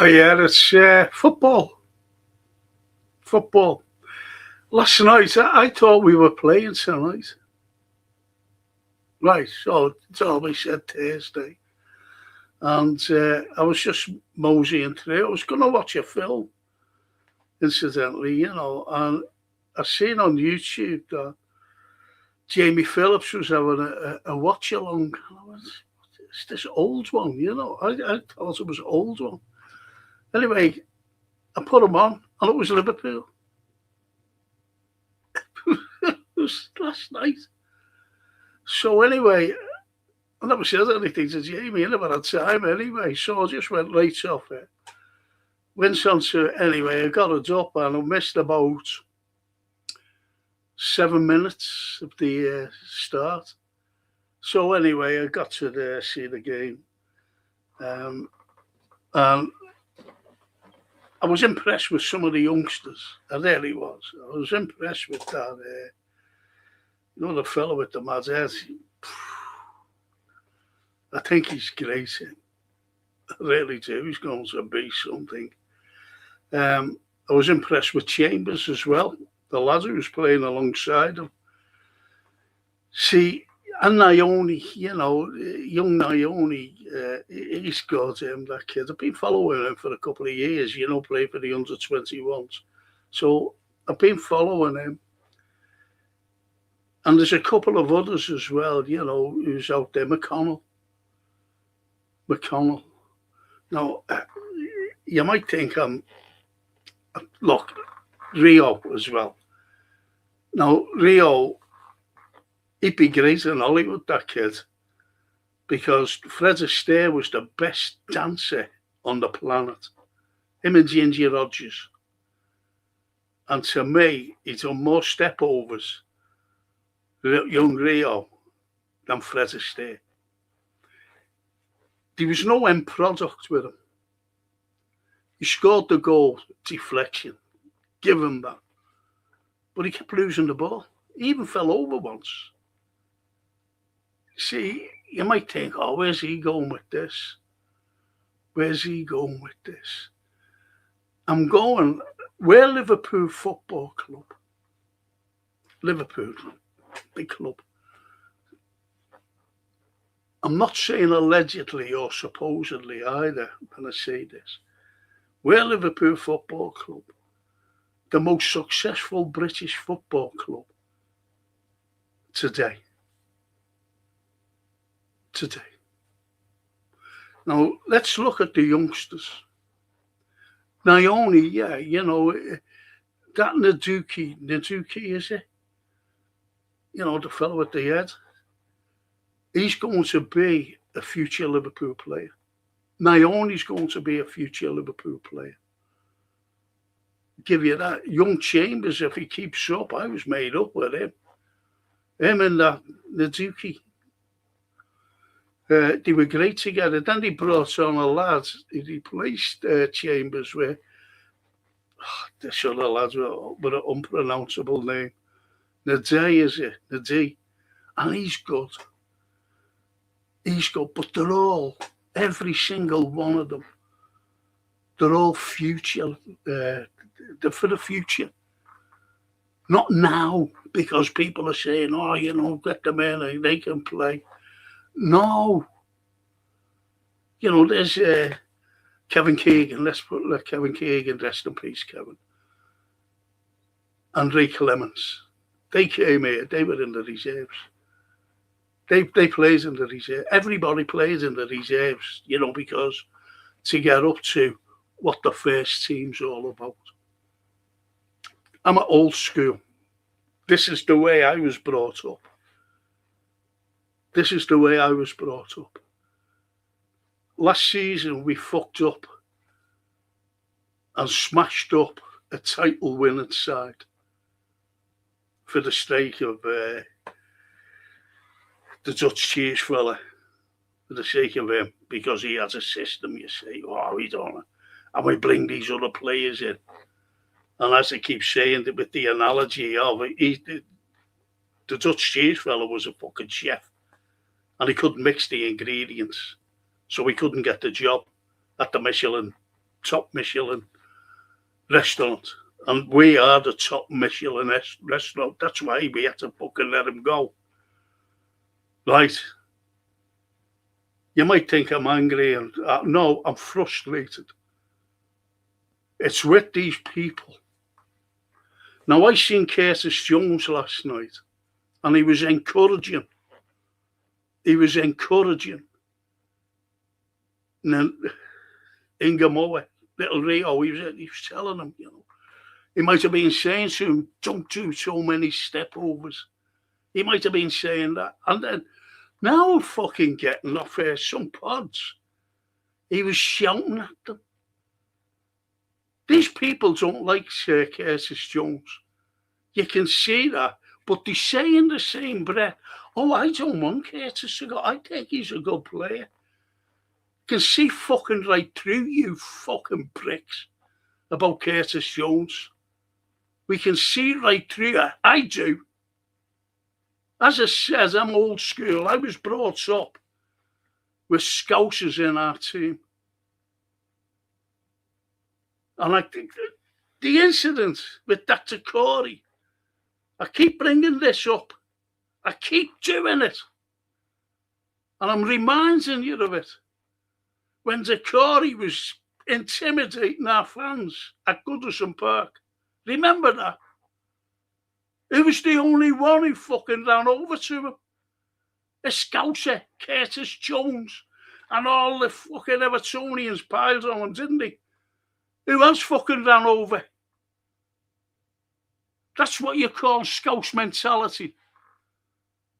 Oh yeah, it's football. Football. Last night, I thought we were playing tonight. Right, so it's always said Thursday. And I was just moseying through. I was going to watch a film, incidentally, and I seen on YouTube that Jamie Phillips was having a watch along. It's this old one. I thought it was an old one. Anyway, I put him on, and it was Liverpool. It was last night. So anyway, I never said anything to Jamie. I never had time anyway. So I just went right off it. Went on to, anyway, I got it up and I missed about 7 minutes of the start. So anyway, I got to see the game. And I was impressed with some of the youngsters. I really was. I was impressed with that. The fellow with the mad head. I think he's great. I really do. He's going to be something. I was impressed with Chambers as well. The lad who was playing alongside him. See, and Naoni, young Naoni, he's good, that kid. I've been following him for a couple of years, playing for the under-21s. So I've been following him. And there's a couple of others as well, who's out there. McConnell. Now, you might think look, Rio as well. Now, Rio, he'd be great in Hollywood, that kid, because Fred Astaire was the best dancer on the planet. Him and Ginger Rogers. And to me, he's done more step-overs, young Rio, than Fred Astaire. There was no end product with him. He scored the goal, deflection. Give him that. But he kept losing the ball. He even fell over once. See, you might think, where's he going with this? Where's he going with this? I'm going, we're Liverpool Football Club. Liverpool, big club. I'm not saying allegedly or supposedly either when I say this. We're Liverpool Football Club, the most successful British football club today. Now, let's look at the youngsters. Naoni, that Naduki, is it? The fellow with the head. He's going to be a future Liverpool player. Naoni's going to be a future Liverpool player. Give you that. Young Chambers, if he keeps up, I was made up with him. Him and that Naduki. They were great together. Then they brought on a lad. He replaced Chambers with this other lad with an unpronounceable name. Nadei, is it? Nadei. And he's good. But they're all, every single one of them, they're all future. They're for the future. Not now, because people are saying, get them in, they can play. No. There's Kevin Keegan. Let's let Kevin Keegan, rest in peace, Kevin. Andre Clements. They came here. They were in the reserves. They plays in the reserve. Everybody plays in the reserves, because to get up to what the first team's all about. I'm at old school. This is the way I was brought up. Last season, we fucked up and smashed up a title-winning side for the sake of the Dutch cheese fella, for the sake of him, because he has a system, you say, we don't. And we bring these other players in. And as I keep saying, with the analogy of it, the Dutch cheese fella was a fucking chef. And he couldn't mix the ingredients. So he couldn't get the job at the Michelin top Michelin restaurant. And we are the top Michelin restaurant. That's why we had to fucking let him go. Right? You might think I'm angry, and no, I'm frustrated. It's with these people. Now, I seen Curtis Jones last night, and he was encouraging. And then Ingamoa, little Rio, he was telling him, he might have been saying to him, don't do so many step overs. He might have been saying that. And then now I'm fucking getting off some pods. He was shouting at them. These people don't like Sir Curtis Jones. You can see that. But they say in the same breath, oh, I don't want Curtis to go. I think he's a good player. You can see fucking right through you fucking pricks about Curtis Jones. We can see right through it. I do. As I said, I'm old school. I was brought up with Scousers in our team. And I think the incident with Dr. Corey, I keep bringing this up. I keep doing it. And I'm reminding you of it. When Corey was intimidating our fans at Goodison Park. Remember that? He was the only one who fucking ran over to him. A Scouser, Curtis Jones, and all the fucking Evertonians piled on him, didn't he? Who else fucking ran over? That's what you call Scouse mentality.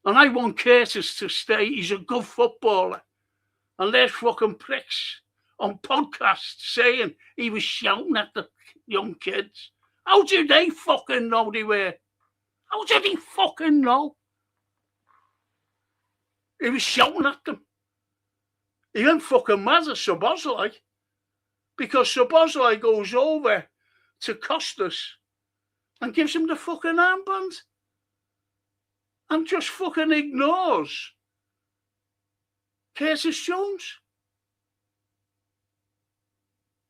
And I want Curtis to stay. He's a good footballer. And there's fucking pricks on podcasts saying he was shouting at the young kids. How do they fucking know they were? How did he fucking know? He was shouting at them. He went fucking mad at Szoboszlai because Szoboszlai goes over to Costas and gives him the fucking armband and just fucking ignores Curtis Jones.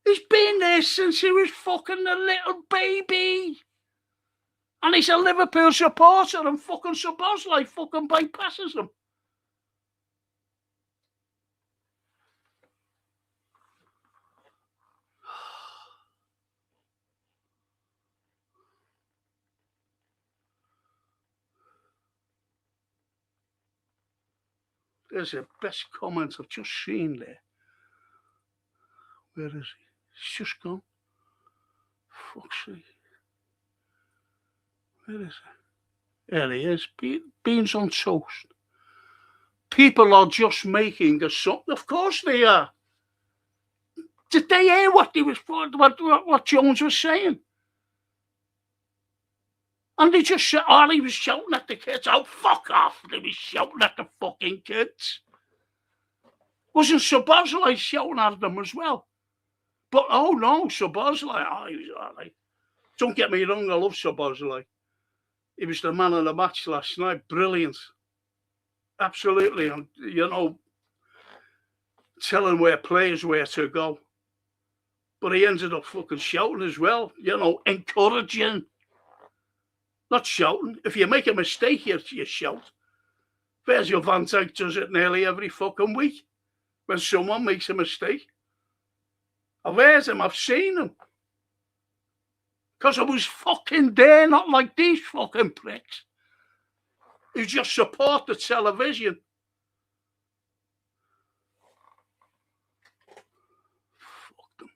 He's been there since he was fucking a little baby. And he's a Liverpool supporter and fucking Szoboszlai fucking bypasses him. There's the best comment I've just seen there. Where is he? He's just gone. Fuck's sake. Where is he? There he is. Beans on toast. People are just making a song. Of course they are. Did they hear what Jones was saying? And they just said, oh, he was shouting at the kids. Oh, fuck off. They was shouting at the fucking kids. Wasn't Szoboszlai shouting at them as well? But, oh, no, Szoboszlai, he was all right. Don't get me wrong, I love Szoboszlai. He was the man of the match last night. Brilliant. Absolutely. And, telling where players were to go. But he ended up fucking shouting as well. Encouraging. Not shouting. If you make a mistake, you shout. Virgil van Dijk does it nearly every fucking week. When someone makes a mistake. I've heard him. I've seen him. Because I was fucking there, not like these fucking pricks. Who just support the television. Fuck them.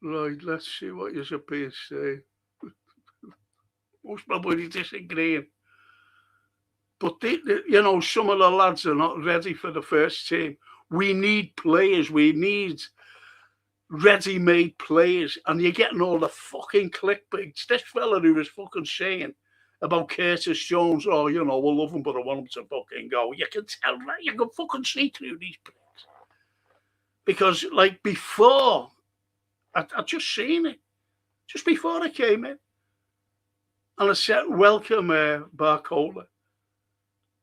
Right, let's see what you're supposed to say. Most probably disagreeing. But, some of the lads are not ready for the first team. We need players. We need ready-made players. And you're getting all the fucking clickbaits. This fella who was fucking saying about Curtis Jones, oh, we'll love him, but I want him to fucking go. You can tell that. You can fucking see through these pricks. Because, before, I just seen it. just before I came in. And I said, welcome, Barcola.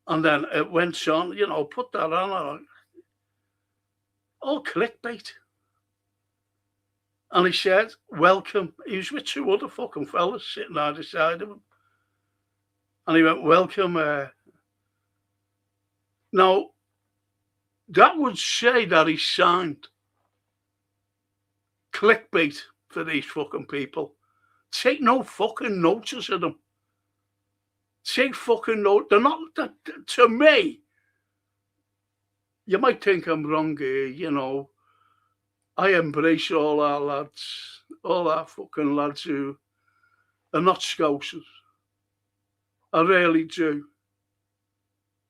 And then it went on, you know, put that on. All clickbait. And he said, welcome. He was with two other fucking fellas sitting either side of him. And he went, welcome. Now, that would say that he signed clickbait for these fucking people. Take no fucking notice of them. Take fucking note. They're not, to me, you might think I'm wrong here, you know. I embrace all our lads, all our fucking lads who are not Scousers. I really do.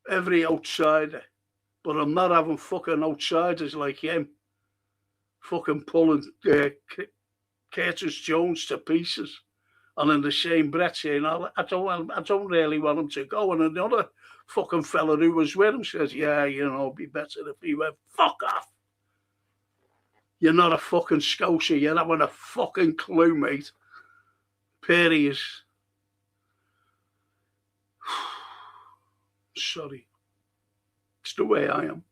Every outsider. But I'm not having fucking outsiders like him fucking pulling Curtis Jones to pieces. And in the same breath saying, I don't really want him to go. And another fucking fella who was with him says, yeah, you know, it'd be better if he went, fuck off. You're not a fucking Scouser. You're not having a fucking clue, mate. Period. Sorry. It's the way I am.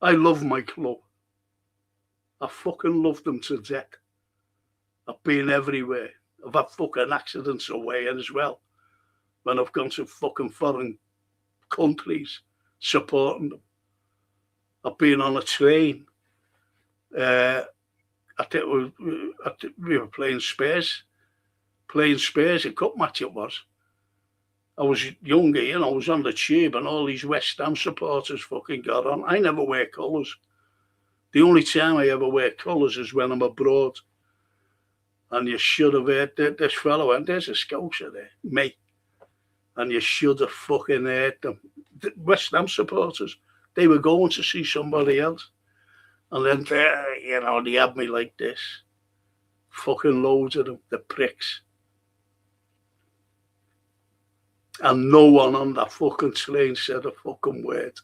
I love my club. I fucking love them to death. I've been everywhere. I've had fucking accidents away as well. When I've gone to fucking foreign countries supporting them. I've been on a train. I think we were playing Spurs. A cup match it was. I was younger, you know, I was on the tube and all these West Ham supporters fucking got on. I never wear colours. The only time I ever wear colours is when I'm abroad. And you should have heard this fellow, and there's a Scouser there, me. And you should have fucking heard them. The West Ham supporters, they were going to see somebody else. And then, you know, they had me like this. Fucking loads of them, the pricks. And no one on that fucking train said a fucking word.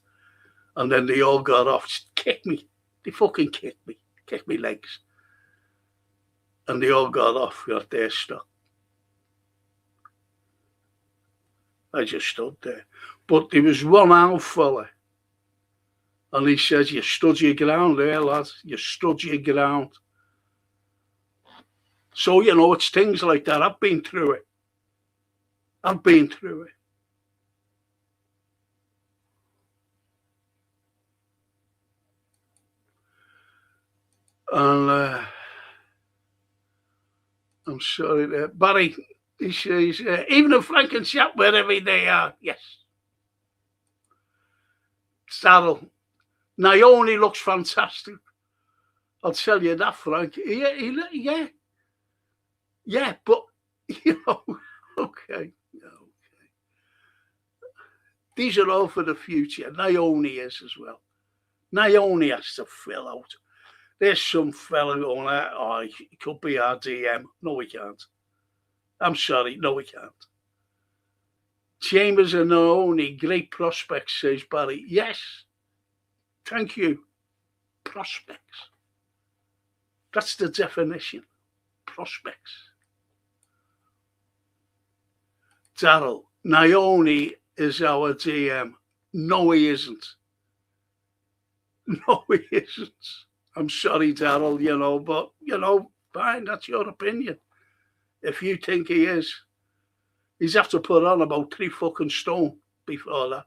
And then they all got off, kicked me. They fucking kicked me legs. And they all got off, got their stuff. I just stood there. But there was one old fella. And he says, you stood your ground there, lads. You stood your ground. So, you know, it's things like that. I've been through it. And I'm sorry there. Barry, he says, even in Frankenshire, wherever they are, yes. Saddle. Naoni looks fantastic. I'll tell you that, Frank. Yeah, but, you know, okay. These are all for the future. Naoni is as well. Naoni has to fill out. There's some fella going, oh, he could be our DM. No, we can't. I'm sorry. No, we can't. Chambers and Naoni, great prospects, says Barry. Yes. Thank you. Prospects. That's the definition. Prospects. Daryl, Naoni is our DM. No, he isn't. No, he isn't. I'm sorry, Daryl, you know, but, you know, fine, that's your opinion. If you think he is, he's have to put on about 3 fucking stone before that.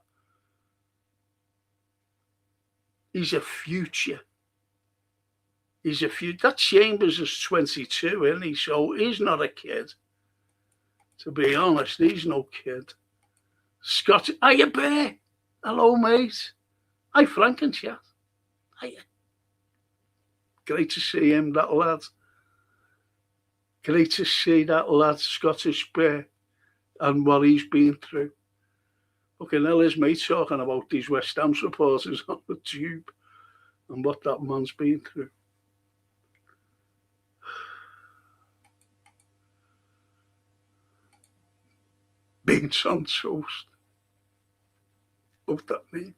He's a future. That Chambers is 22, isn't he? So he's not a kid. To be honest, he's no kid. Scott, hiya, Bear. Hello, mate. Hi, Frankenshire. Hiya. Great to see him, that lad. Great to see that lad, Scottish Bear, and what he's been through. Fucking hell, his mate talking about these West Ham supporters on the tube and what that man's been through. Beans on toast. Love that name.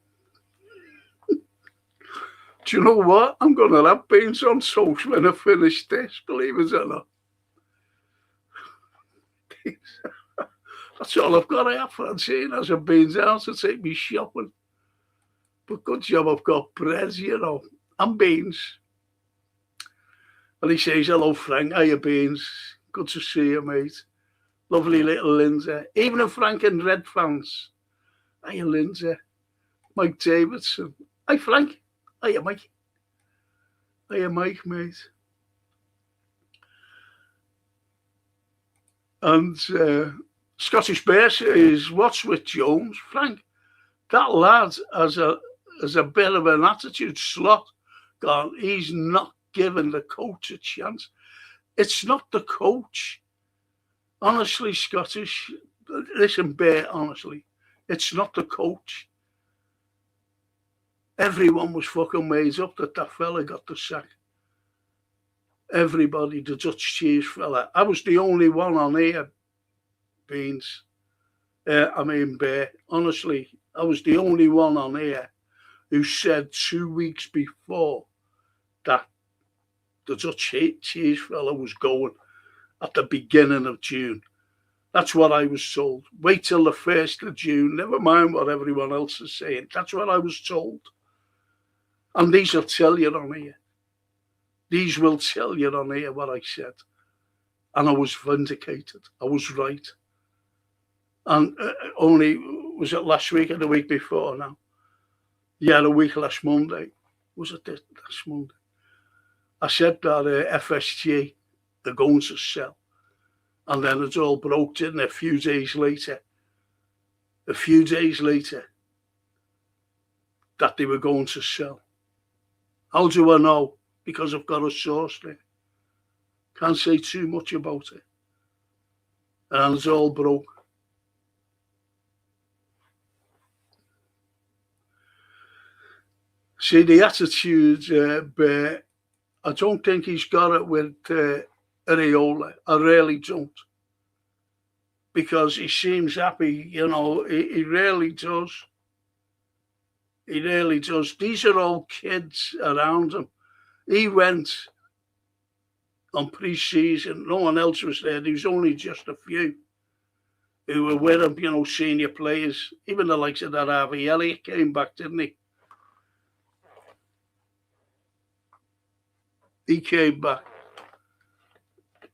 Do you know what? I'm going to have beans on toast when I finish this, believe it or not. beans. That's all I've got. I have Francine has a beans house to take me shopping. But good job I've got bread, and beans. And he says, hello, Frank. Hiya, beans. Good to see you, mate. Lovely little Lindsay. Even if Frank and Red fans. Hiya, Lindsay. Mike Davidson. Hi, Frank. Hiya, Mike. Hiya, Mike, mate. And Scottish Bear says, what's with Jones, Frank? That lad has a bit of an attitude slot. God, he's not giving the coach a chance. It's not the coach. Honestly, Scottish, listen, Bear, honestly, it's not the coach. Everyone was fucking made up that fella got the sack. Everybody, the Dutch cheese fella. I was the only one on here, Beans. Bear. Honestly, I was the only one on here who said 2 weeks before that the Dutch cheese fella was going at the beginning of June. That's what I was told. Wait till the 1st of June. Never mind what everyone else is saying. That's what I was told. And these will tell you on here. These will tell you on here what I said. And I was vindicated. I was right. And only, was it last week or the week before now? Yeah, the week last Monday. Was it this last Monday? I said that FSG, they're going to sell. And then it all broke, didn't it? A few days later, that they were going to sell. How do I know? Because I've got a source there. Can't say too much about it. And it's all broke. See, the attitude, Bear, I don't think he's got it with Areola. I really don't. Because he seems happy, he really does. He really does. These are all kids around him. He went on pre-season. No one else was there. There was only just a few who were with him, senior players. Even the likes of that Harvey Elliott came back, didn't he? He came back.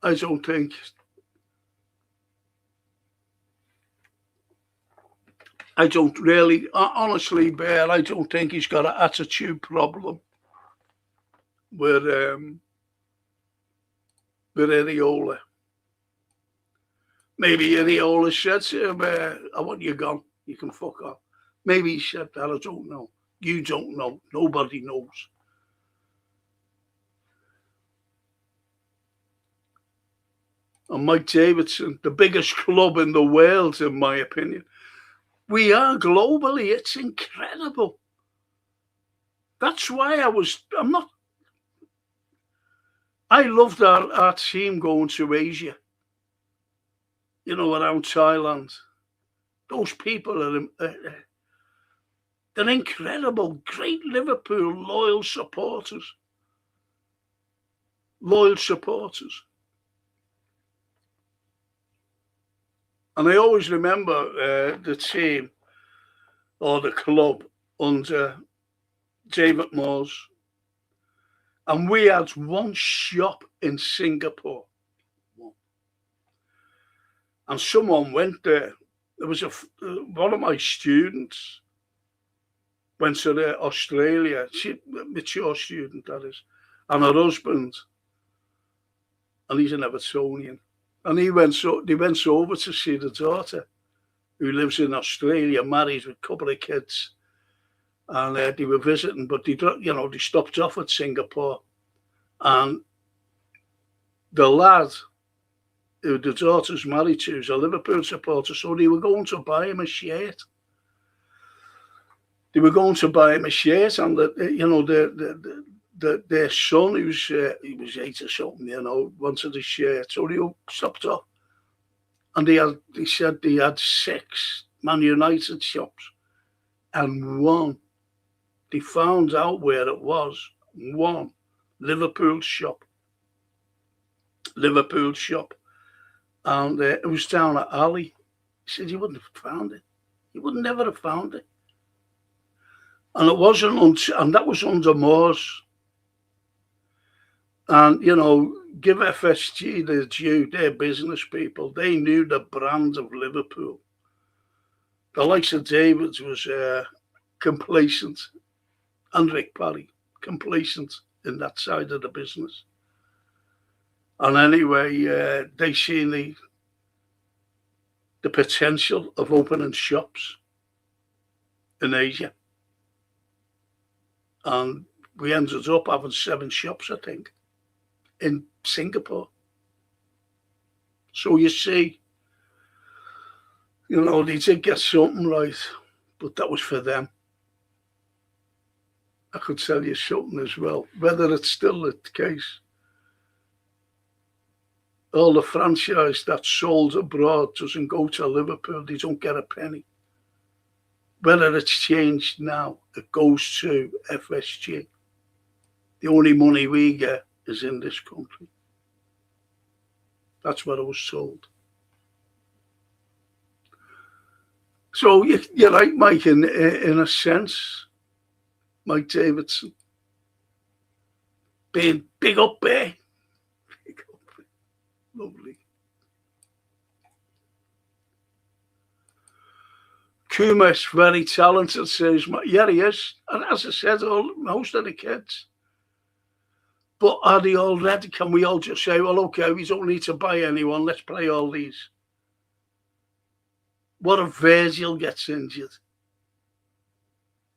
I don't think. I don't really, honestly, Bear, I don't think he's got an attitude problem with Areola. Maybe Areola said to him, I want you gone. You can fuck off. Maybe he said that. I don't know. You don't know. Nobody knows. And Mike Davidson, the biggest club in the world, in my opinion. We are globally. It's incredible. That's why I loved our team going to Asia, around Thailand. Those people they're incredible, great Liverpool, loyal supporters. And I always remember the team or the club under David Moores. And we had one shop in Singapore. And someone went there. There was one of my students went to Australia. Mature student, that is. And her husband. And he's an Evertonian. And they went over to see the daughter, who lives in Australia, married with a couple of kids. And they were visiting, but they stopped off at Singapore. And the lad who the daughter's married to is a Liverpool supporter, so they were going to buy him a shirt. And their son, he was 8 or something, wanted a shirt, so they stopped off. And they said they had 6 Man United shops, and one, they found out where it was, one Liverpool shop. and it was down at Alley. He said, you wouldn't have found it. You would never have found it. And it wasn't, and that was under Moores. And, you know, give FSG the due, they're business people. They knew the brand of Liverpool. The likes of Davids was complacent, and Rick Parry, complacent in that side of the business. And anyway, they seen the potential of opening shops in Asia. And we ended up having 7 shops, I think, in Singapore. So you see, you know, they did get something right, but that was for them. I could tell you something as well, whether it's still the case. All the franchise that's sold abroad doesn't go to Liverpool, they don't get a penny. Whether it's changed now, it goes to FSG. The only money we get is in this country. That's what I was told. So you're right, Mike, in a sense, Mike Davidson, being big up there. Big up there. Lovely. Kumas, very talented, says, yeah, he is. And as I said, most of the kids. But are they all ready? Can we all just say, well, okay, we don't need to buy anyone, let's play all these? What if Virgil gets injured?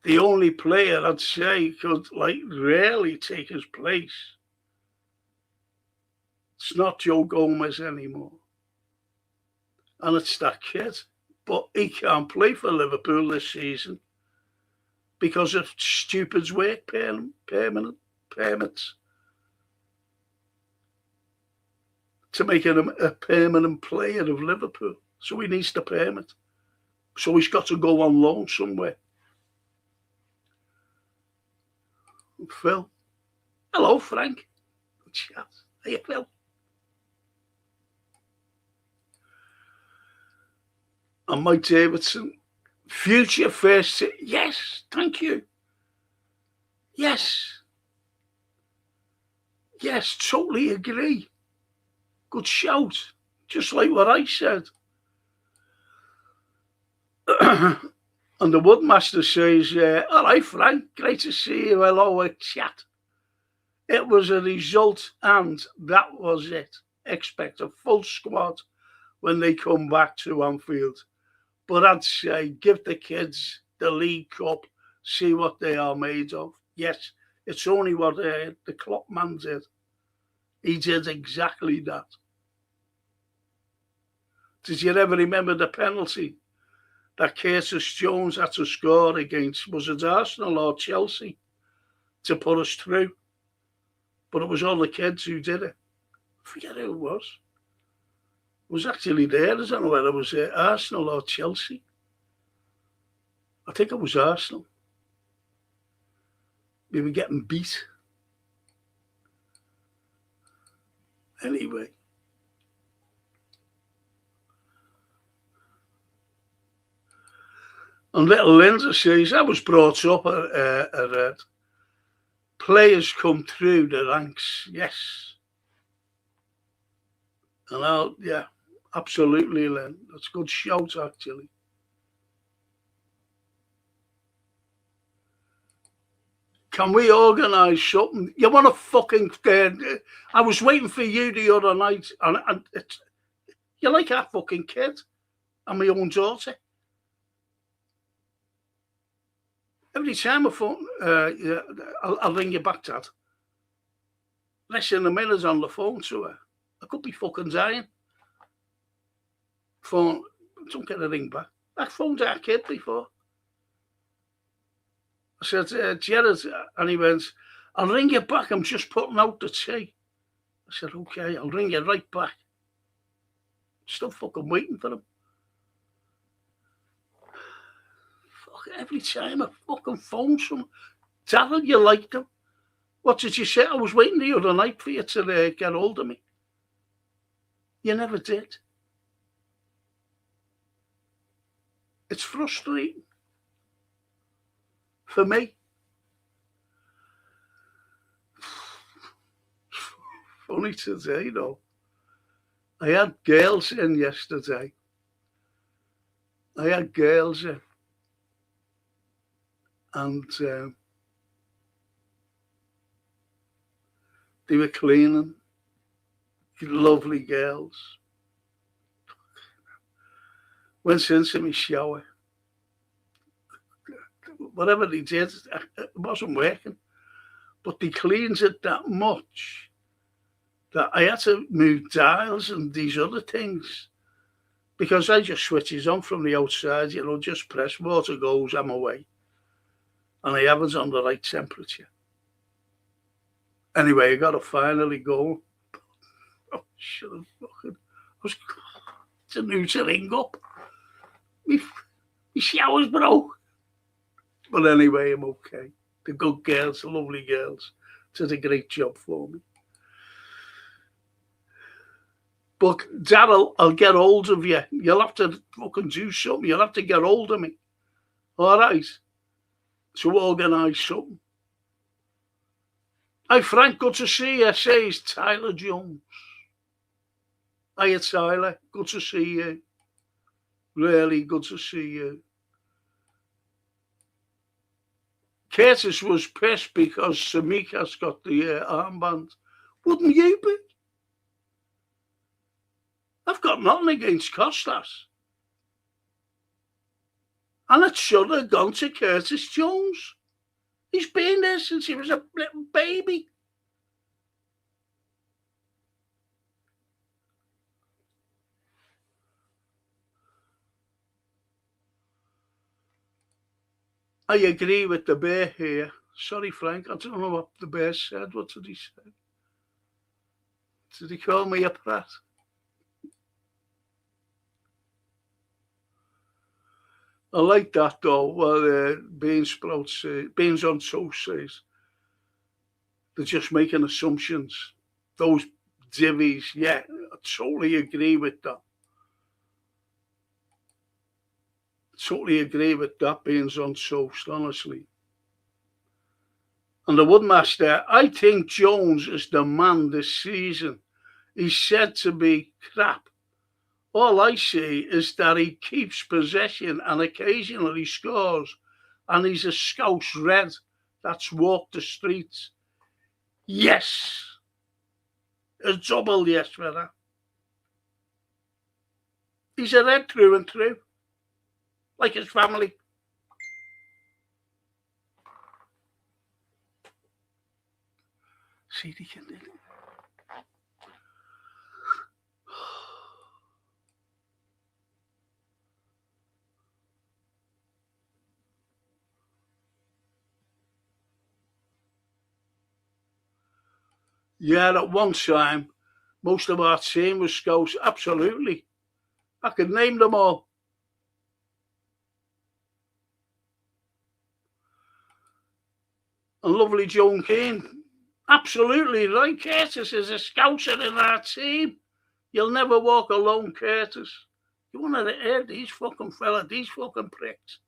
The only player I'd say could, like, really take his place. It's not Joe Gomez anymore. And it's that kid. But he can't play for Liverpool this season because of stupid work permits to make him a permanent player of Liverpool. So he needs the permit. So he's got to go on loan somewhere. Phil. Hello, Frank. Good chat. Hey, Phil. And Mike Davidson, future first. Yes, thank you. Yes. Yes, totally agree. Good shout. Just like what I said. And the Woodmaster says, all right, Frank, great to see you. Hello, chat. It was a result, and that was it. Expect a full squad when they come back to Anfield. But I'd say give the kids the League Cup, see what they are made of. Yes, it's only what the Klopp man did. He did exactly that. Did you ever remember the penalty that Curtis Jones had to score against, was it Arsenal or Chelsea, to put us through? But it was all the kids who did it. I forget who it was. It was actually there. I don't know whether it was Arsenal or Chelsea. I think it was Arsenal. We were getting beat. Anyway. And little Linda says, I was brought up at players come through the ranks. Yes. And yeah, absolutely, Len. That's a good shout, actually. Can we organise something? You want to fucking... I was waiting for you the other night, and you're like a fucking kid and my own daughter. Every time I phone, yeah, I'll ring you back, Dad. Less than a minute on the phone to her. I could be fucking dying. Phone, don't get a ring back. I phoned our kid before. I said, Jared, and he went, I'll ring you back, I'm just putting out the tea. I said, okay, I'll ring you right back. Still fucking waiting for him. Fuck, every time I fucking phone someone, Darryl, you liked him. What did you say? I was waiting the other night for you to get hold of me. You never did. It's frustrating for me. Funny today, though. I had girls in yesterday. And they were cleaning. Lovely girls. Went into my shower. Whatever they did, it wasn't working. But they cleaned it that much that I had to move dials and these other things. Because I just switches on from the outside, just press, water goes, I'm away. And I have it on the right temperature. Anyway, I got to finally go. Oh, should have fucking... It's a new to ring up. My shower's broke. But anyway, I'm okay. The good girls, the lovely girls, did a great job for me. But Darryl, I'll get hold of you. You'll have to fucking do something. You'll have to get hold of me. All right? To organise something. Hi, Frank, good to see you, says Tyler Jones. Hiya, Tyler, good to see you. Really good to see you. Curtis was pissed because Samika's got the armband. Wouldn't you be? I've got nothing against Costas. And it should have gone to Curtis Jones. He's been there since he was a little baby. I agree with the bear here. Sorry, Frank, I don't know what the bear said. What did he say? Did he call me a prat? I like that, though. Well, Beans on Toast says they're just making assumptions. Those divvies, yeah, I totally agree with that. Totally agree with that, Beans on Toast, honestly. And the Woodmaster, I think Jones is the man this season. He's said to be crap. All I see is that he keeps possession and occasionally scores, and he's a Scouse Red that's walked the streets. Yes. A double yes for that. He's a Red through and through, like his family. See, they can do it. Yeah, at one time, most of our team was Scouse. Absolutely. I could name them all. And lovely Joan Keane. Absolutely right. Curtis is a Scouser in our team. You'll never walk alone, Curtis. You want to hear these fucking these fucking pricks.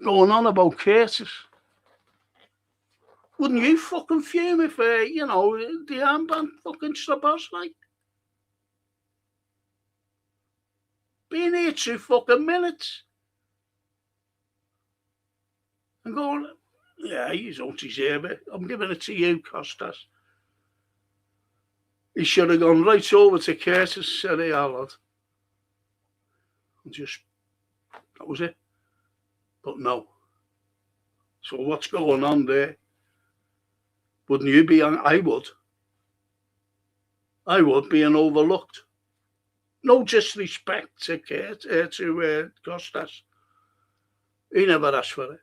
Going on about Curtis. Wouldn't you fucking fume if, the armband fucking Strabos, like? Been here 2 fucking minutes. And going, yeah, you don't deserve it. I'm giving it to you, Costas. He should have gone right over to Curtis, said he, lad. And that was it. But no. So what's going on there? Wouldn't you be on? I would. I would be overlooked. No disrespect to Costas. He never asked for it.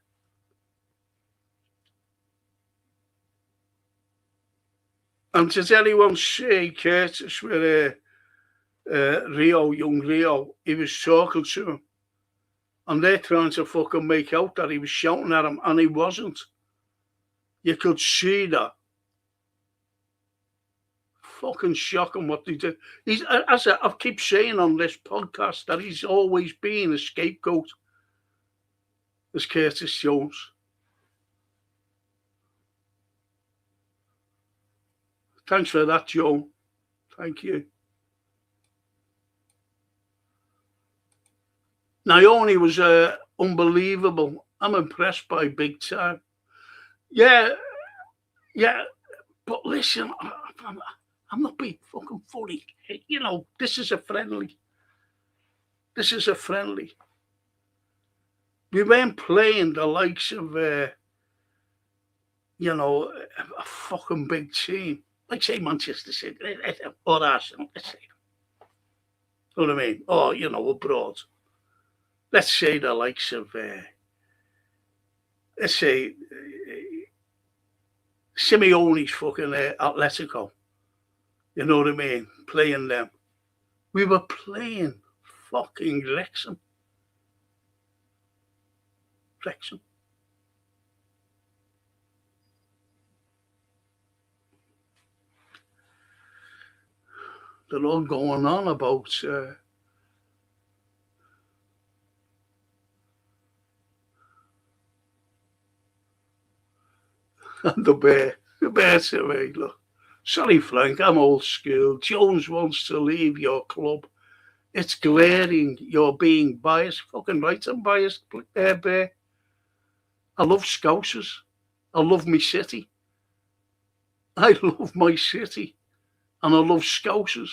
And did anyone see Curtis with young Rio? He was talking to him. And they're trying to fucking make out that he was shouting at him, and he wasn't. You could see that. fucking shocking what they do. He's, as I keep saying on this podcast, that he's always been a scapegoat, as Curtis Jones. Thanks for that, Joe. Thank you. Naoni was unbelievable. I'm impressed by big time. Yeah, but listen, I'm not being fucking funny. You know, this is a friendly. We weren't playing the likes of, a fucking big team. Like, say, Manchester City or Arsenal, let's say. You know what I mean? Or, abroad. Let's say the likes of, let's say, Simeone's fucking Atletico. You know what I mean? Playing them. We were playing fucking Wrexham. They're all going on about the bear to me, look. Sorry, Frank, I'm old school. Jones wants to leave your club. It's glaring you're being biased. Fucking right, I'm biased, Bear. I love Scousers. I love my city. I love my city. And I love Scousers.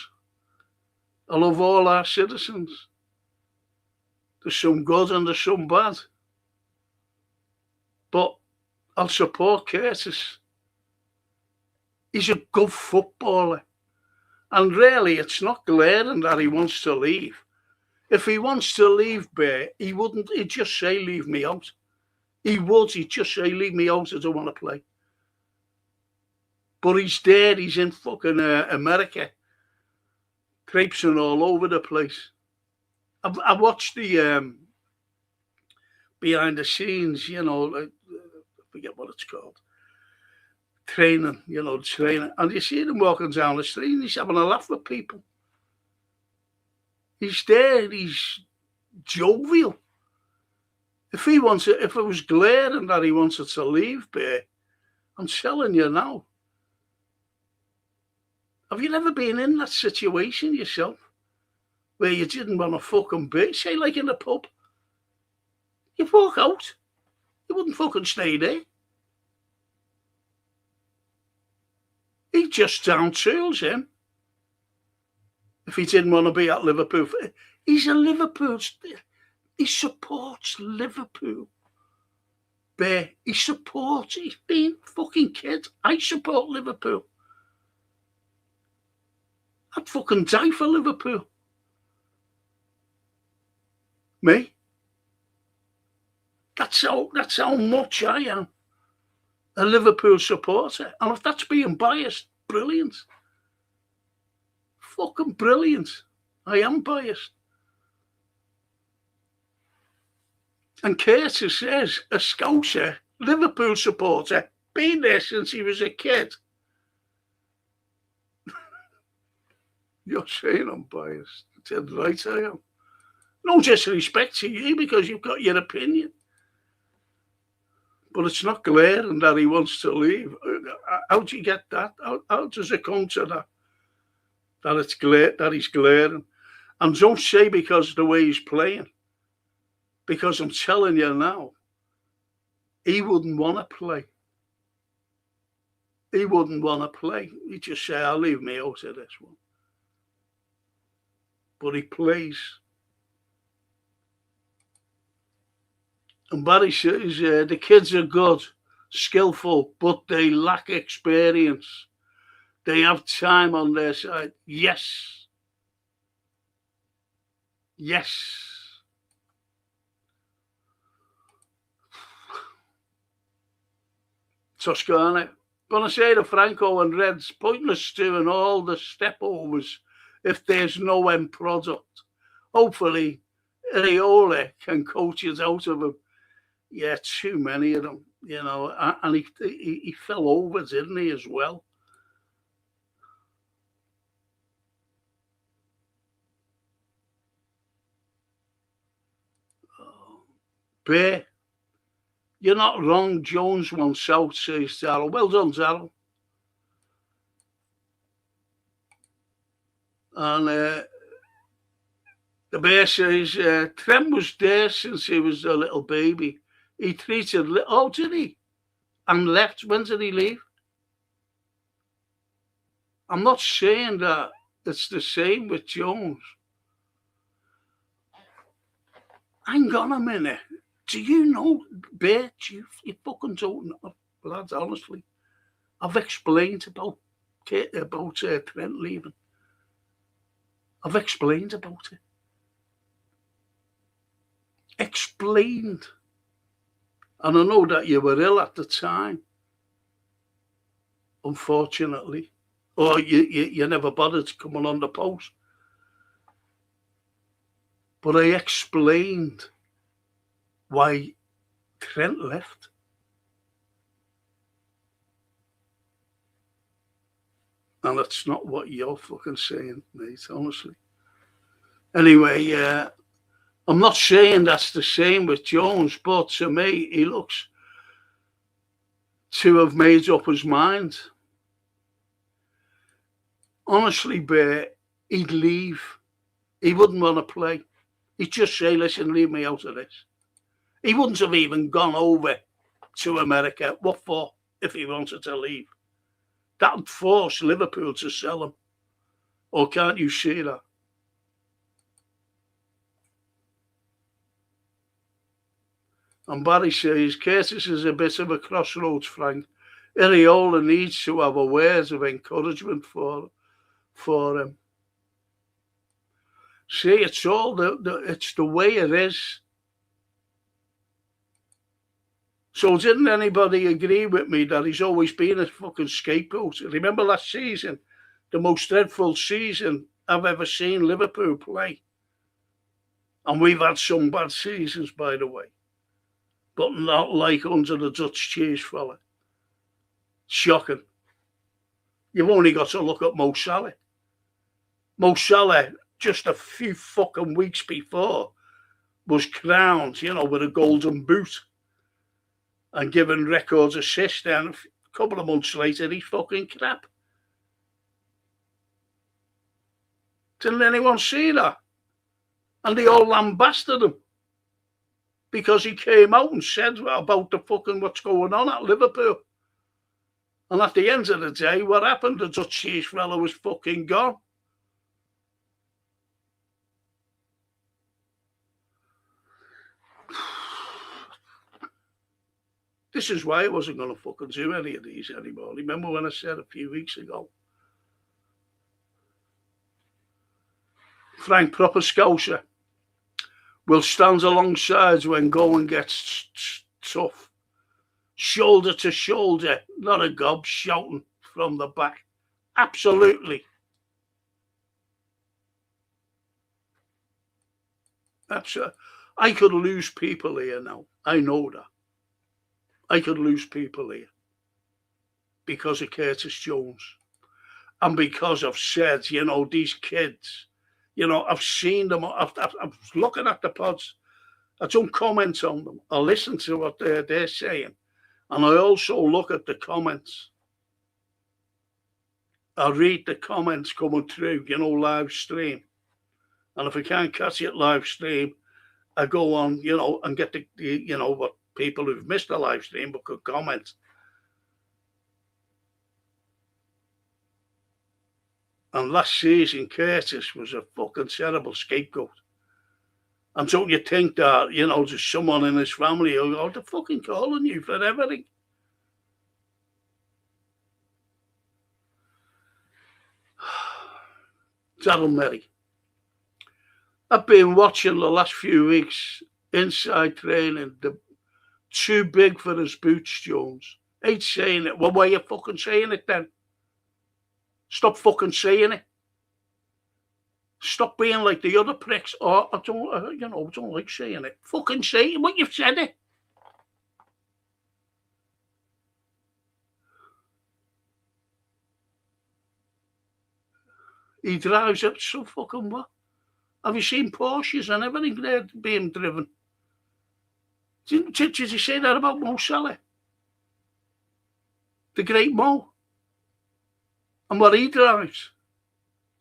I love all our citizens. There's some good and there's some bad. But I'll support Curtis. He's a good footballer. And really, it's not glaring that he wants to leave. If he wants to leave, Bear, he'd just say, leave me out. He'd just say, leave me out, I don't want to play. But he's there, he's in fucking America, traipsing all over the place. I watched the behind the scenes, I forget what it's called. Training. And you see him walking down the street and he's having a laugh with people. He's there, he's jovial. If it was glaring that he wanted to leave, Bear, I'm telling you now. Have you never been in that situation yourself? Where you didn't want to fucking be? Say, like in a pub. You walk out. You wouldn't fucking stay there. He just down tools him. If he didn't want to be at Liverpool. He's a Liverpool. He supports Liverpool. Bear, he's been fucking kid. I support Liverpool. I'd fucking die for Liverpool. Me? That's how much I am a Liverpool supporter. And if that's being biased, brilliant. Fucking brilliant. I am biased. And Curtis says, a Scouser, Liverpool supporter, been there since he was a kid. You're saying I'm biased. Dead right I am. No disrespect to you because you've got your opinion. But it's not glaring that he wants to leave. How do you get that? How does it come to that? That he's glaring. And don't say because of the way he's playing. Because I'm telling you now, he wouldn't want to play. He wouldn't want to play. He'd just say, I'll leave me out of this one. But he plays. And Barry says, the kids are good, skillful, but they lack experience. They have time on their side. Yes. Toscana. Buonasera, Franco and Reds. Pointless doing all the step-overs if there's no end product. Hopefully, Areola can coach it out of him. Yeah, too many of them, and he fell over, didn't he, as well? Bear, you're not wrong. Jones wants out, says Darryl. Well done, Darryl. And the bear says, Trent was there since he was a little baby. He treated... Oh, did he? And left. When did he leave? I'm not saying that it's the same with Jones. Hang on a minute. Do you know, Bear? You fucking don't know, lads, honestly. I've explained about Trent leaving. I've explained about it. Explained. And I know that you were ill at the time, unfortunately. Or you never bothered coming on the post. But I explained why Trent left. And that's not what you're fucking saying, mate, honestly. Anyway, I'm not saying that's the same with Jones, but to me, he looks to have made up his mind. Honestly, Bear, he'd leave. He wouldn't want to play. He'd just say, listen, leave me out of this. He wouldn't have even gone over to America. What for, if he wanted to leave? That would force Liverpool to sell him. Or can't you see that? And Barry says, Curtis is a bit of a crossroads, Frank. Iriola needs to have a word of encouragement for him. See, it's all it's the way it is. So didn't anybody agree with me that he's always been a fucking scapegoat? Remember last season, the most dreadful season I've ever seen Liverpool play. And we've had some bad seasons, by the way. But not like under the Dutch cheese fella. Shocking. You've only got to look at Mo Salah. Mo Salah, just a few fucking weeks before, was crowned, with a golden boot and given records assist. And a couple of months later, he's fucking crap. Didn't anyone see that? And they all lambasted him because he came out and said about the fucking what's going on at Liverpool. And at the end of the day, what happened? The Dutch cheese fella was fucking gone. This is why I wasn't going to fucking do any of these anymore. Remember when I said a few weeks ago? Frank, proper Scouser, will stand alongside when going gets tough. Shoulder to shoulder, not a gob shouting from the back. Absolutely. Absolutely. I could lose people here now. I know that. I could lose people here because of Curtis Jones. And because I've said, these kids, I've seen them. I'm looking at the pods. I don't comment on them. I listen to what they're saying. And I also look at the comments. I read the comments coming through, live stream. And if I can't catch it live stream, I go on, and get the what people who've missed the live stream but could comment. And last season, Curtis was a fucking terrible scapegoat. And don't you think that, there's someone in his family who go, they're fucking calling you for everything. Daryl Merry. I've been watching the last few weeks inside training. They're too big for his boots, Jones. Ain't saying it. Well, why are you fucking saying it then? Stop fucking saying it. Stop being like the other pricks. Oh, I don't like saying it. Fucking say it. What you've said it. He drives up so fucking what? Have you seen Porsches and everything there being driven? Did you say that about Mo Salah? The great Mo. And what he drives.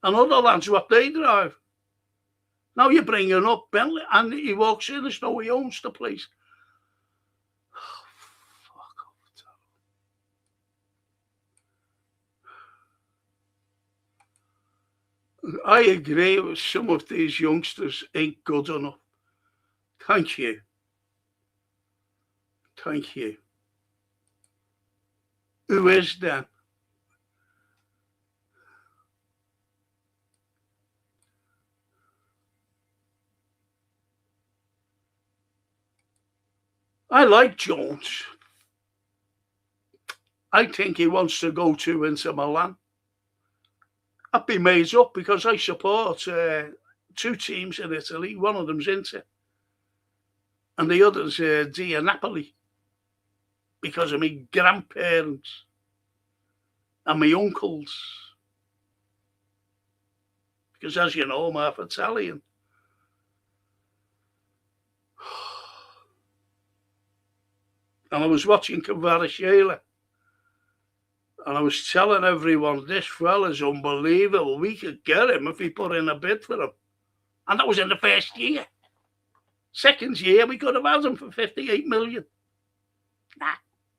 And other lads, what they drive. Now you're bringing up Bentley, and he walks in as though he owns the place. Oh, fuck off. I agree with some of these youngsters ain't good enough. Thank you. Thank you. Who is then? I like Jones. I think he wants to go to Inter Milan. I'd be made up because I support two teams in Italy. One of them's Inter, and the other's Dia Napoli, because of my grandparents and my uncles. Because, as you know, I'm half Italian. And I was watching Kvaratskhelia, and I was telling everyone, this fella's unbelievable. We could get him if we put in a bid for him. And that was in the first year. Second year, we could have had him for 58 million. Nah,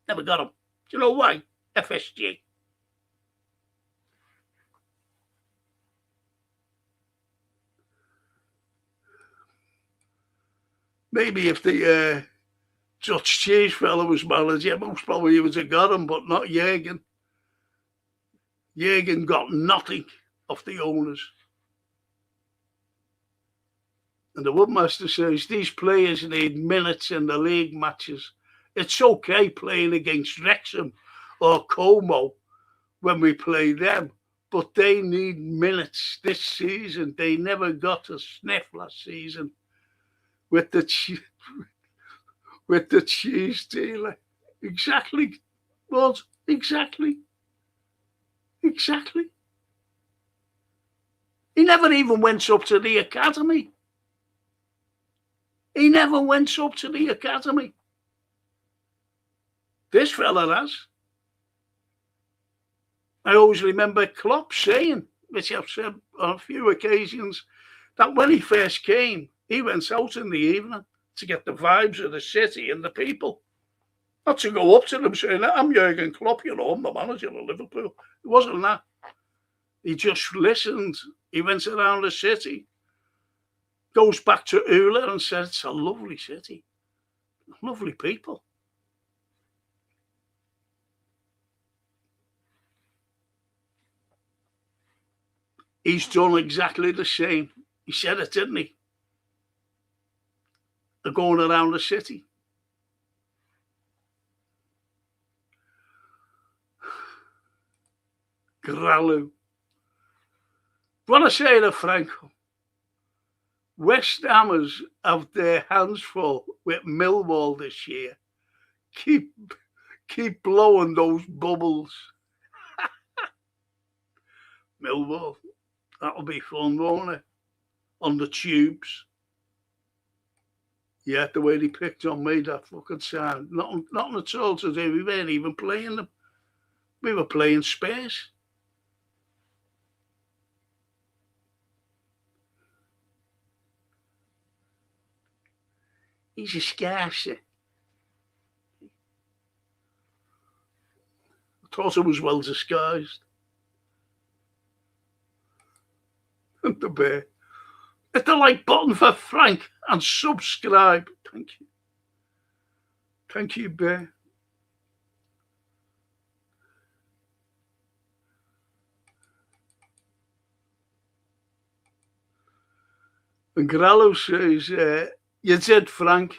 never got him. Do you know why? FSG. Maybe if the Dutch cheese fella was manager, most probably he would have got him, but not Jürgen. Jürgen got nothing off the owners. And the Woodmaster says these players need minutes in the league matches. It's okay playing against Wrexham or Como when we play them, but they need minutes this season. They never got a sniff last season with the cheese dealer. Exactly, Bud. Exactly. He never even went up to the academy. He never went up to the academy. This fella has. I always remember Klopp saying, which I've said on a few occasions, that when he first came, he went out in the evening to get the vibes of the city and the people. Not to go up to them saying, I'm Jurgen Klopp, you know, I'm the manager of Liverpool. It wasn't that. He just listened. He went around the city, goes back to Ula and said, it's a lovely city, lovely people. He's done exactly the same. He said it, didn't he? They're going around the city. Gralu. What I say to Franco, West Hammers have their hands full with Millwall this year. Keep blowing those bubbles. Millwall, that'll be fun, won't it? On the tubes. Yeah, the way they picked on me, that fucking sound. Nothing at all to do. We weren't even playing them. We were playing Spurs. He's a scarcer. I thought it was well disguised. And the bear. Hit the like button for Frank and subscribe. Thank you. Thank you, Bear. And Grello says, you did, Frank.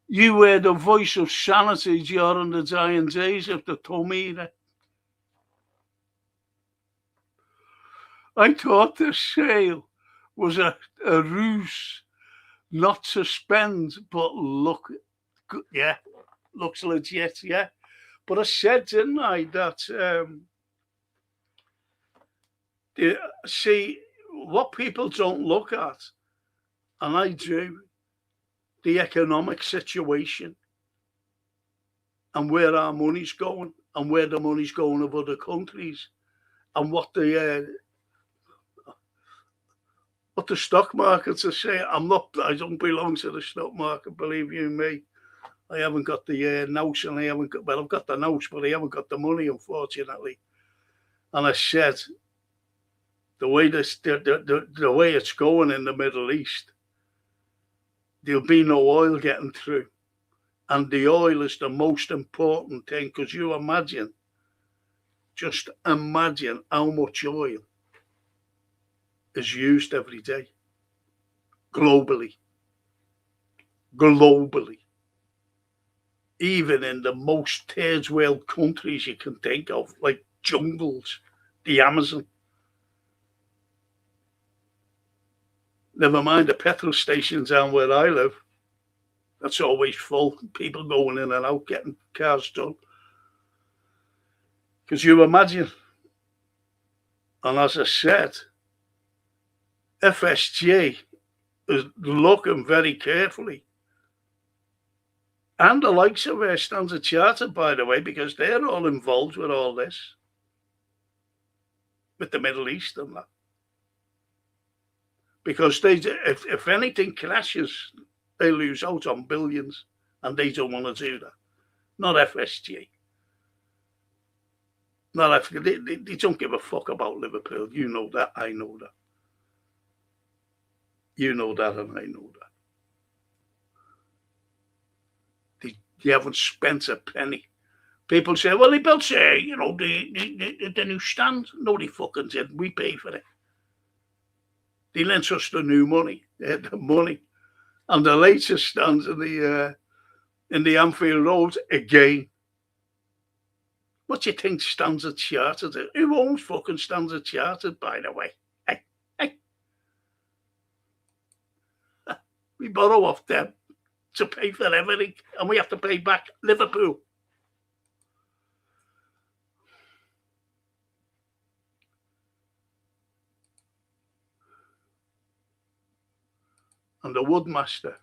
You were the voice of sanity during the dying days of the Tomira. I thought the sale was a ruse, not to spend, but look, yeah, looks legit, yeah. But I said, didn't I, that, see, what people don't look at, and I do, the economic situation and where our money's going and where the money's going of other countries and what the stock markets are saying. I don't belong to the stock market, believe you me. I haven't got the nous, and I've got the nous, but I haven't got the money, unfortunately. And I said, the way the way it's going in the Middle East, there'll be no oil getting through. And the oil is the most important thing, because just imagine how much oil is used every day, globally. Even in the most third world countries you can think of, like jungles, the Amazon. Never mind the petrol stations down where I live. That's always full. People going in and out, getting cars done. Because you imagine, and as I said, FSG is looking very carefully. And the likes of Standard Chartered, by the way, because they're all involved with all this, with the Middle East and that. Because if anything crashes, they lose out on billions, and they don't want to do that. Not FSG. They don't give a fuck about Liverpool. You know that. I know that. You know that, and I know that. They haven't spent a penny. People say, well, they built, the new stand. No, they fucking didn't. We pay for it. They lent us the new money. They had the money. And the latest stands in the Anfield Road again. What do you think Standard Chartered? Who owns fucking Standard Chartered, by the way? Hey. We borrow off them to pay for everything, and we have to pay back Liverpool. And the Woodmaster.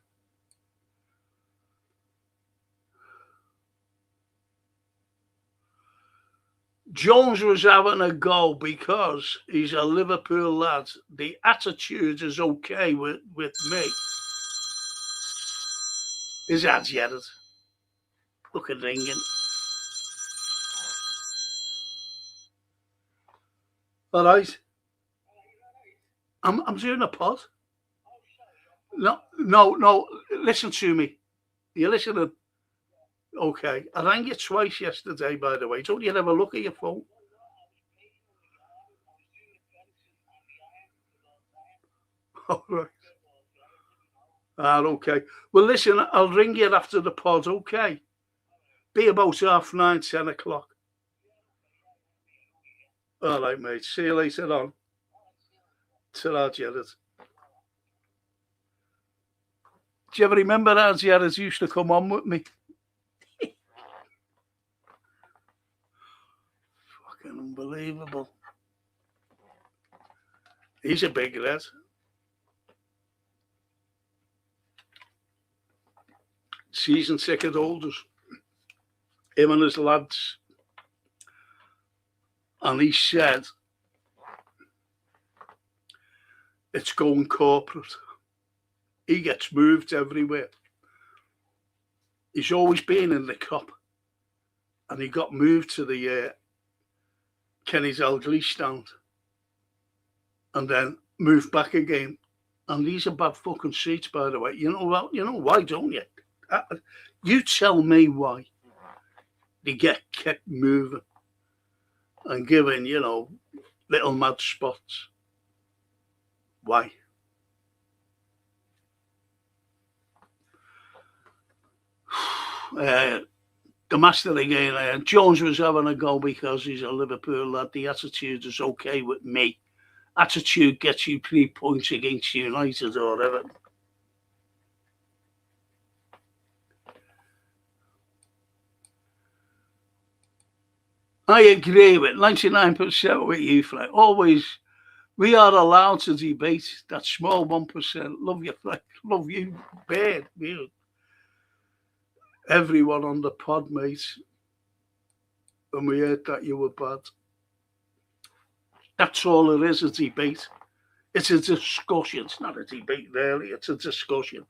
Jones was having a go because he's a Liverpool lad. The attitude is okay with me. His ad's yet it. Look at ringing. All right. I'm doing a pod. No. Listen to me. You listening? Okay. I rang you twice yesterday, by the way. Don't you ever look at your phone? All right. Okay. Well, listen, I'll ring you after the pod, okay? Be about 9:30, 10 o'clock. All right, mate. See you later on. Ta-ra, Jared. Do you ever remember how Jared used to come on with me? Fucking unbelievable. He's a big lad. Season ticket holders. Him and his lads. And he said, it's going corporate. He gets moved everywhere. He's always been in the Cup. And he got moved to the Kenny's Elderly stand. And then moved back again. And these are bad fucking seats, by the way. You know why, don't you? You tell me why. They get kept moving and given, little mad spots. Why? The master again, Jones was having a go because he's a Liverpool lad. The attitude is okay with me. Attitude gets you 3 points against United or Everton. I agree with 99% with you, Frank. Always We are allowed to debate that small 1%. Love you, Frank. Love you, bad. You. Everyone on the pod, mate. When we heard that you were bad. That's all it is, a debate. It's a discussion. It's not a debate, really. It's a discussion.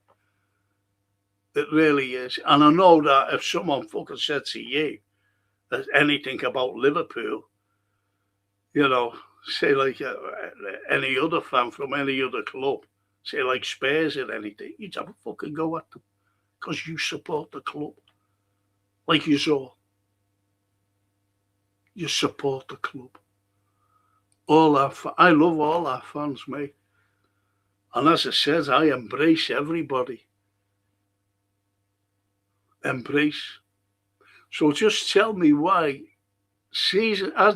It really is. And I know that if someone fucking said to you anything about Liverpool, you know, say like any other fan from any other club, say like Spurs or anything, you'd have a fucking go at them because you support the club. Like you saw. You support the club. I love all our fans, mate. And as I said, I embrace everybody. Embrace. So just tell me why as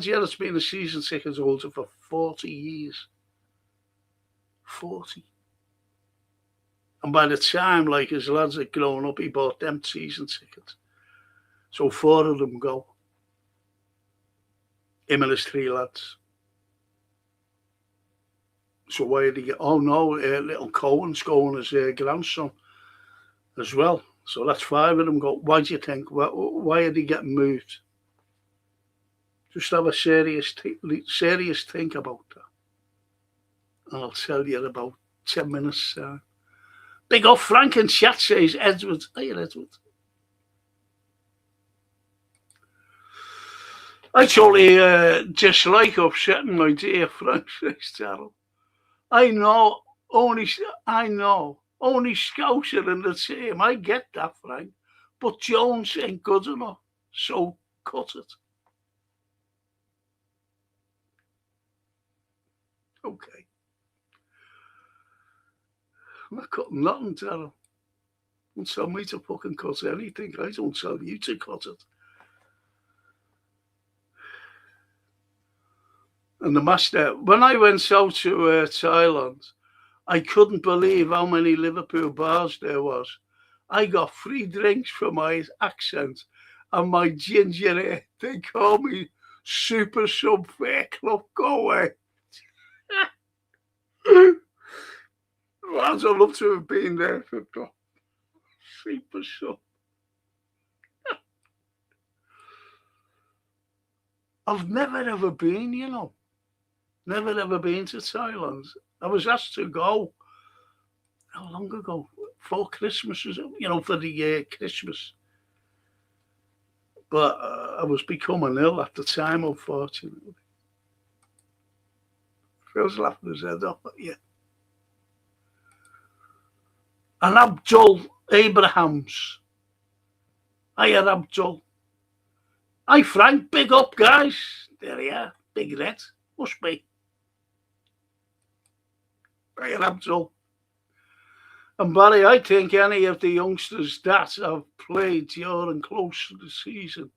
yet it's been a season ticket holder for 40 years. 40. And by the time like his lads had grown up, he bought them season tickets. So 4 of them go. Him and his 3 lads. So why did he get? Oh no, little Cohen's going as grandson as well. So that's 5 of them go. Why do you think? Why are they getting moved? Just have a serious think about that. And I'll tell you in about 10 minutes. Big up Frank in chat says Edward. Hey, Edward. I totally dislike upsetting my dear Frank says Darryl. I know, only Scouser in the team. I get that, Frank. But Jones ain't good enough, so cut it. Okay. I'm not cutting nothing, Darryl. Don't tell me to fucking cut anything. I don't tell you to cut it. And the master, when I went out to Thailand, I couldn't believe how many Liverpool bars there was. I got free drinks for my accent and my ginger hair. They call me Super Sub Fair Club. Go away. I'd love to have been there for the Super Sub. I've never ever been, you know. Never ever been to Thailand. I was asked to go. How long ago? For Christmas, you know, for the Christmas. But I was becoming ill at the time, unfortunately. Phil's laughing his head off at you. And Abdul Abrahams. Hiya, Abdul. Hi, Frank. Big up, guys. There you are. Big Red. Must be. Hiya, Abdul. And Barry, I think any of the youngsters that have played during close to the season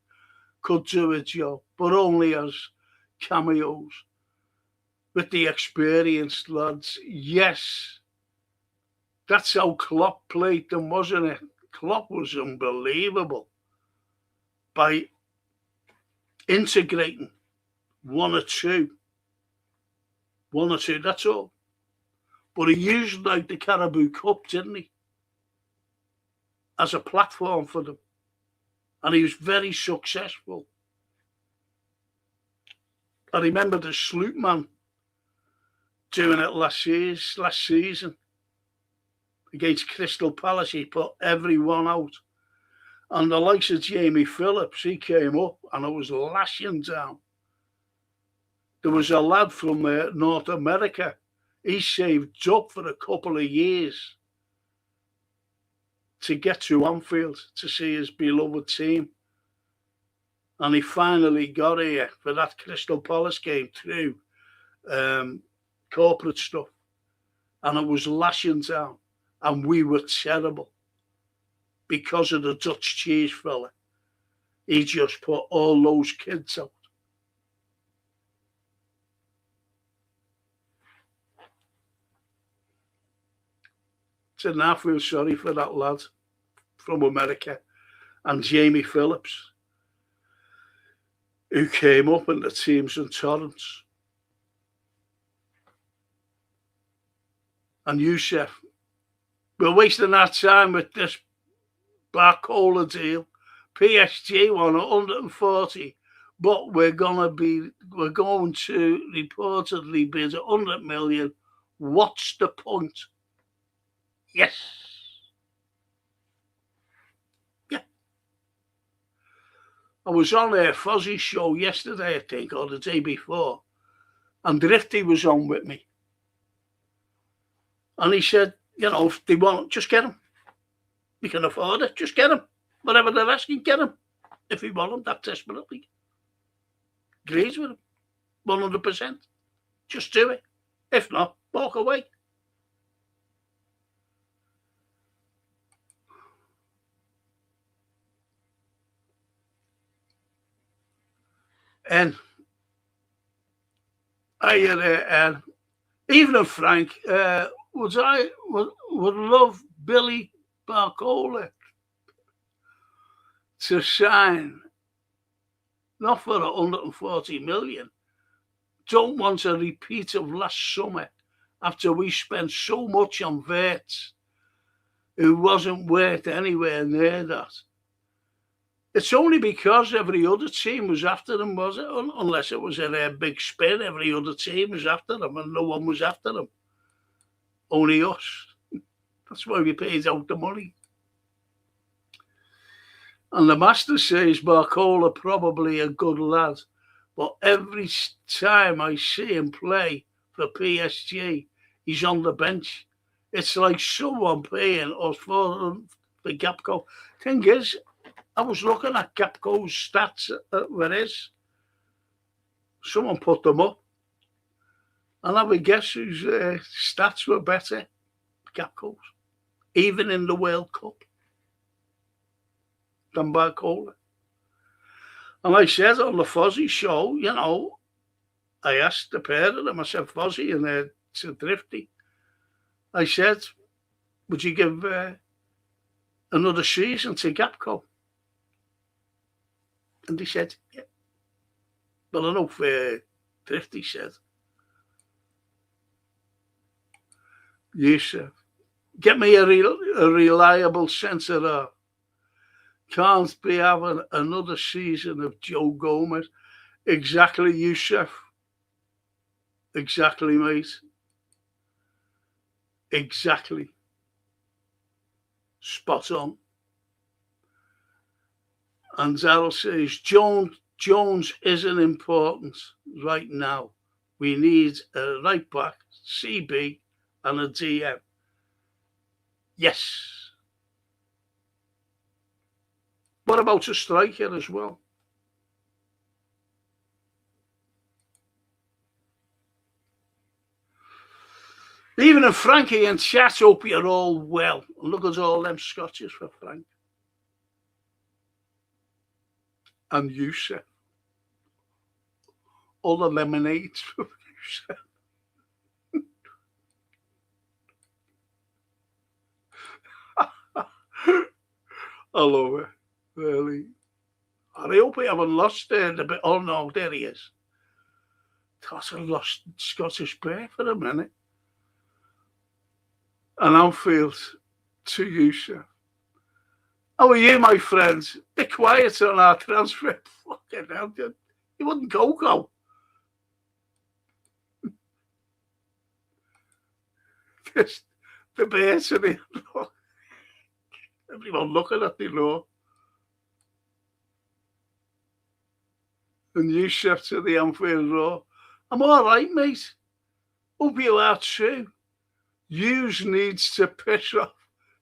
could do a job, but only as cameos. With the experienced lads, yes. That's how Klopp played them, wasn't it? Klopp was unbelievable by integrating one or two, that's all. But he used like the Carabao Cup, didn't he? As a platform for them. And he was very successful. I remember the Sloot man doing it last season. Against Crystal Palace, he put everyone out. And the likes of Jamie Phillips, he came up and it was lashing down. There was a lad from North America. He saved up for a couple of years to get to Anfield to see his beloved team. And he finally got here for that Crystal Palace game through corporate stuff. And it was lashing down. And we were terrible because of the Dutch cheese fella. He just put all those kids out. So I feel sorry for that lad from America and Jamie Phillips, who came up in the teams in Torrance. And Youssef, we're wasting our time with this Barcola deal. PSG won 140, but we're going to reportedly bid 100 million. What's the point? Yes. Yeah. I was on a Fozzy's show yesterday, I think, or the day before, and Drifty was on with me. And he said, you know, if they want, just get them. We can afford it, just get them. Whatever they're asking, get them. If we want them that desperately. Agrees with them. 100%. Just do it. If not, walk away. And even if Frank, would love Billy Barcola to sign, not for 140 million. Don't want a repeat of last summer after we spent so much on Wirtz, who wasn't worth anywhere near that. It's only because every other team was after him, was it? Unless it was a big spin, every other team was after him and no one was after him. Only us. That's why we paid out the money. And the master says Barcola probably a good lad, but every time I see him play for PSG, he's on the bench. It's like someone paying us for Gapco. Thing is, I was looking at Gapco's stats, where it is. Someone put them up. And I would guess whose stats were better, Gapco's, even in the World Cup, than Barcola. And I said on the Fozzy show, you know, I asked the pair of them, I said, Fozzy and to Drifty, I said, would you give another season to Gapco? And they said, yeah. Well, I know if Drifty said, Youssef, get me a reliable centre. Can't be having another season of Joe Gomez. Exactly, Youssef. Exactly, mate. Exactly. Spot on. And Daryl says, Jones isn't important right now. We need a right back, CB, and a DM. Yes. What about a striker as well? Even if Frankie and chat, hope you're all well. Look at all them scotches for Frank. And Youssef. All the lemonades for Youssef. I love it. Really. I hope we haven't lost the bit. Oh no, there he is. Thought I lost Scottish Bear for a minute. And Anfield to Youssef. How are you, my friends? Be quiet on our transfer. Fucking hell, you wouldn't go. Just the Bears and the everyone looking at me, know. And Youssef to the Anfield Road. I'm all right, mate. Hope you are too. Hughes needs to piss off.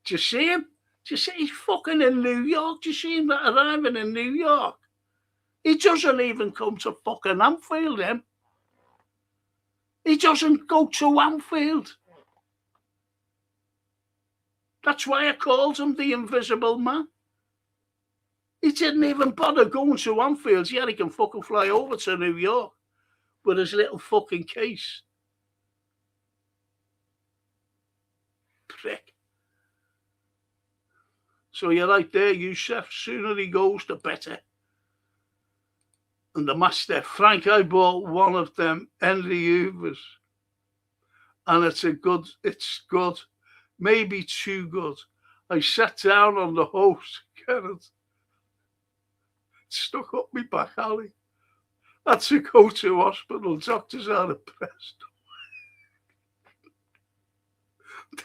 Do you see him? Do you see he's fucking in New York? Do you see him arriving in New York? He doesn't even come to fucking Anfield, him. He doesn't go to Anfield. That's why I called him the Invisible Man. He didn't even bother going to Anfield. Yeah, he can fucking fly over to New York with his little fucking case. Prick. So you're right there, Youssef. Sooner he goes, the better. And the master, Frank, I bought one of them Henry Hoovers. and it's good, maybe too good. I sat down on the host, Kenneth, stuck up my back alley. Had to go to hospital. Doctors are impressed.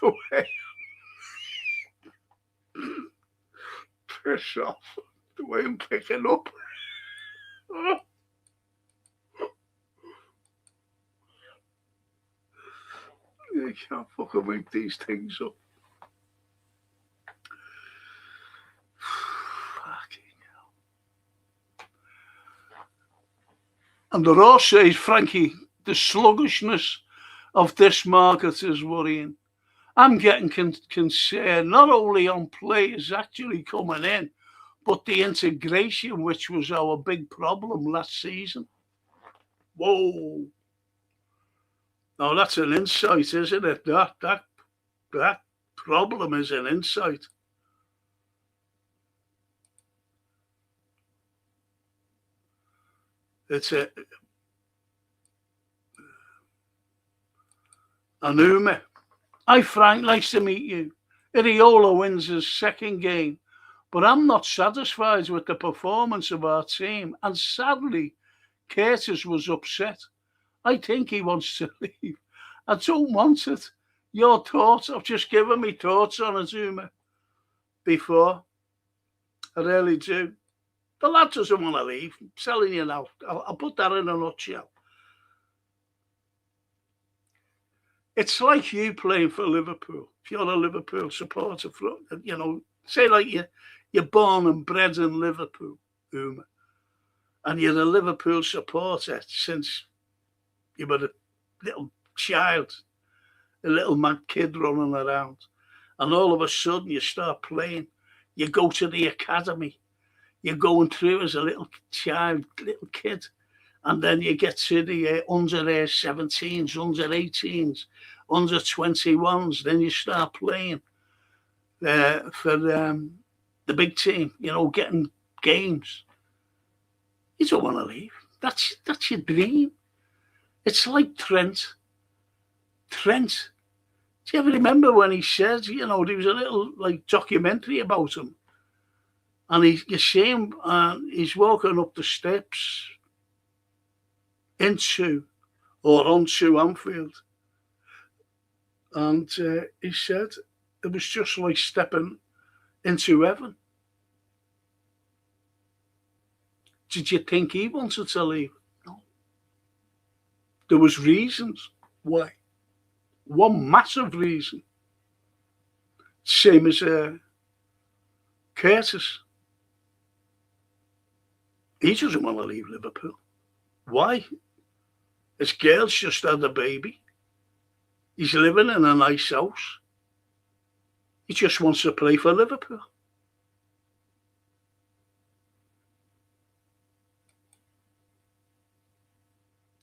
The way piss off, the way I'm picking up. Oh. You can't fucking make these things up. Fucking hell. And the Raw says, Frankie, the sluggishness of this market is worrying. I'm getting concerned not only on players actually coming in, but the integration, which was our big problem last season. Whoa. Now that's an insight, isn't it? That problem is an insight. It's a Anuma. Hi Frank, nice to meet you. Iriola wins his second game, but I'm not satisfied with the performance of our team. And sadly, Curtis was upset. I think he wants to leave. I don't want it. Your thoughts? I've just given me thoughts on Azuma before. I really do. The lad doesn't want to leave. I'm telling you now. I'll put that in a nutshell. It's like you playing for Liverpool. If you're a Liverpool supporter, you know, say like you're born and bred in Liverpool, Uma, and you're a Liverpool supporter since you were a little child, a little mad kid running around, and all of a sudden you start playing. You go to the academy. You're going through as a little child, little kid. And then you get to the under 17s, under 18s, under 21s. Then you start playing for the big team, you know, getting games. You don't want to leave. That's your dream. It's like Trent. Trent. Do you ever remember when he said, you know, there was a little like documentary about him. And you see him, he's walking up the steps into or onto Anfield. And he said it was just like stepping into heaven. Did you think he wanted to leave? No. There was reasons why. One massive reason. Same as Curtis. He doesn't want to leave Liverpool. Why? His girl's just had a baby. He's living in a nice house. He just wants to play for Liverpool.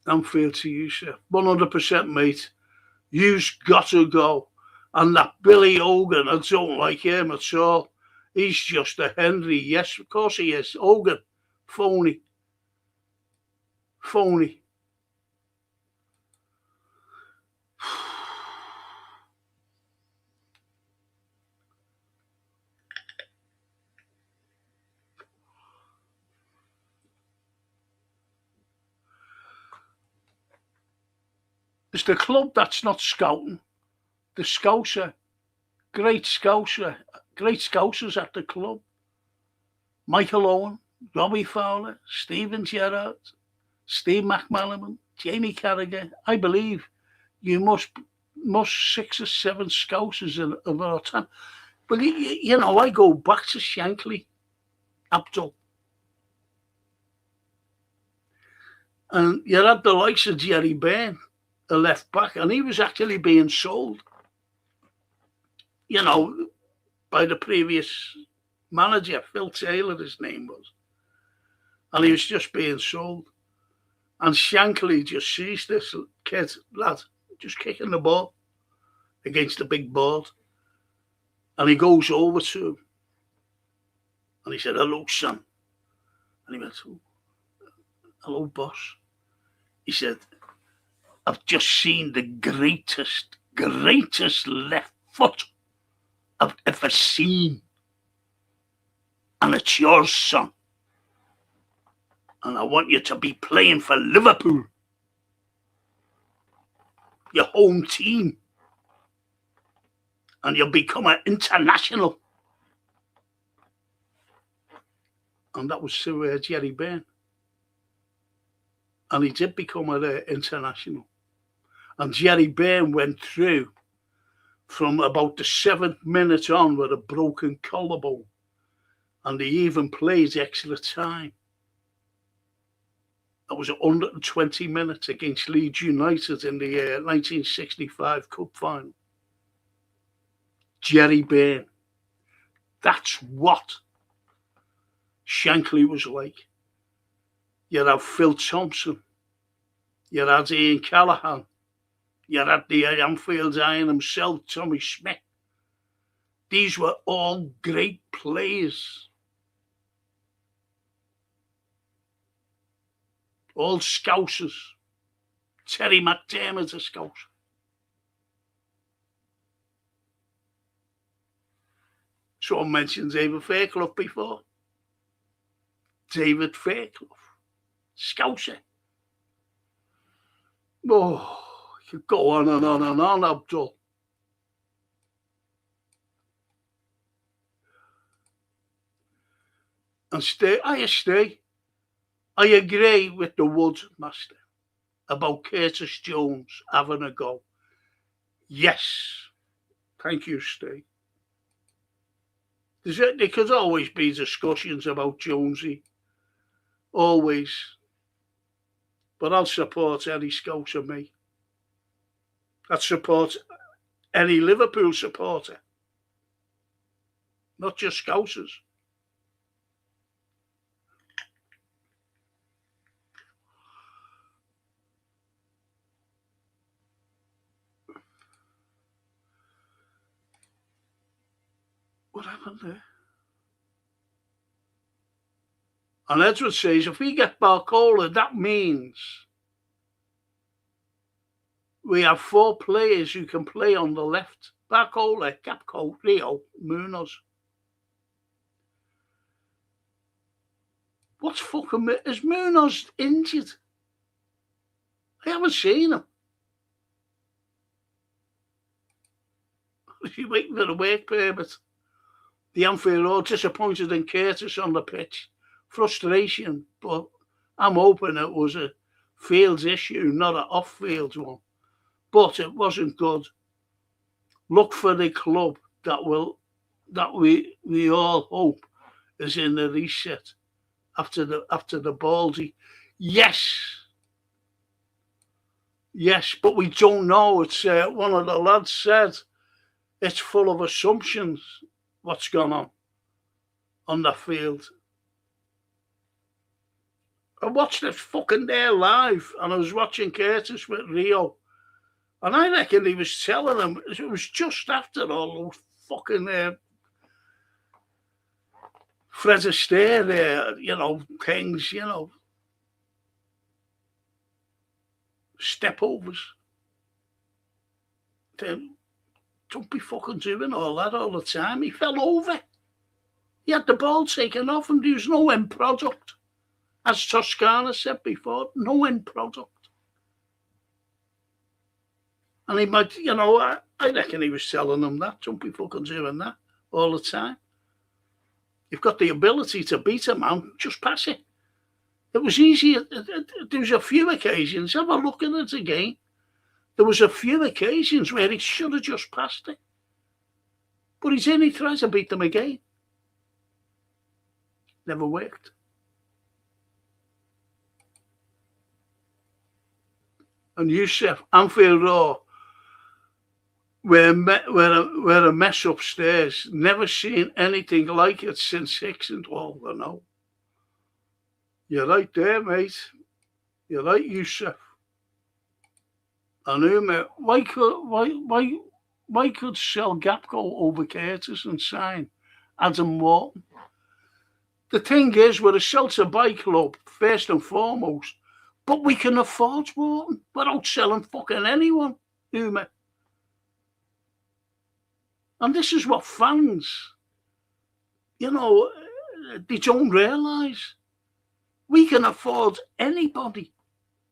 Anfield to you, sir. 100%, mate. You've got to go. And that Billy Hogan, I don't like him at all. He's just a Henry. Yes, of course he is. Hogan. Phony. Phony. It's the club that's not scouting. The Scouser. Great Scousers at the club. Michael Owen, Robbie Fowler, Steven Gerrard, Steve McManaman, Jamie Carragher. I believe you must 6 or 7 Scousers of our time. But, you know, I go back to Shankly, Abdul. And you had the likes of Jerry Byrne, a left back, and he was actually being sold, you know, by the previous manager, Phil Taylor, his name was. And he was just being sold. And Shankly just sees this kid, lad, just kicking the ball against the big board. And he goes over to him. And he said, hello, son. And he went, hello, boss. He said, I've just seen the greatest left foot I've ever seen. And it's yours, son. And I want you to be playing for Liverpool, your home team. And you'll become an international. And that was through Jerry Byrne. And he did become an international. And Jerry Byrne went through from about the 7th minute on with a broken collarbone. And he even played extra time. That was 120 minutes against Leeds United in the 1965 Cup final. Jerry Byrne. That's what Shankly was like. You had Phil Thompson. You had Ian Callaghan. You had the Anfield Iron himself, Tommy Smith. These were all great players. All Scousers. Terry McDermott's a Scouser. Someone mentioned David Fairclough before. David Fairclough. Scouser. Oh, you could go on and on and on, Abdul. And I agree with the Wood Master about Curtis Jones having a go. Yes. Thank you, Steve. There could always be discussions about Jonesy. Always. But I'll support any Scouser me. I'd support any Liverpool supporter. Not just Scousers. What happened there? And Edward says, if we get Barcola, that means we have 4 players who can play on the left. Barcola, Gapco, Rio, Munoz. What's fucking... Is Munoz injured? I haven't seen him. Is he waiting for the work permit? The Anfield Road, disappointed in Curtis on the pitch. Frustration, but I'm hoping it was a fields issue, not an off-field one. But it wasn't good. Look for the club that we all hope is in the reset after the Baldy. Yes, but we don't know. It's one of the lads said it's full of assumptions. What's gone on the field? I watched it fucking there live, and I was watching Curtis with Rio, and I reckon he was telling him it was just after all those fucking Fred Astaire, things, step overs. Don't be fucking doing all that all the time. He fell over. He had the ball taken off him. There was no end product. As Toscana said before, no end product. And he might, I reckon he was telling them that. Don't be fucking doing that all the time. You've got the ability to beat a man, just pass it. It was easy. There was a few occasions. Have a look at it again. There was a few occasions where he should have just passed it. But he tries to beat them again. Never worked. And Youssef, Anfield Road, we're a mess upstairs. Never seen anything like it since 6 and 12, I know. You're right there, mate. You're right, Youssef. And Uma, why could sell Gapco over Curtis and sign Adam Wharton? The thing is, we're a Celtic bike club, first and foremost, But we can afford Wharton without selling fucking anyone, Uma. And this is what fans, they don't realise. We can afford anybody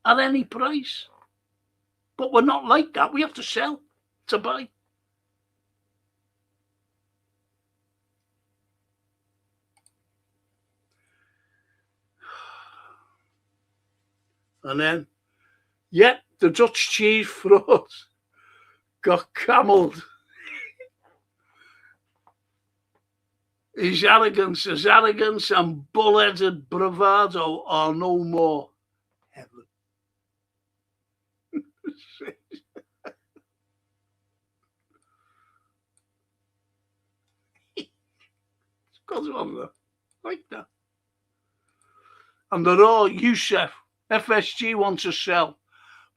at any price. But we're not like that. We have to sell to buy. And then, the Dutch cheese fraud got camelled. His arrogance and bull-headed bravado are no more. Heaven. Goes on there. Like that. And they're all, Youssef, FSG wants to sell.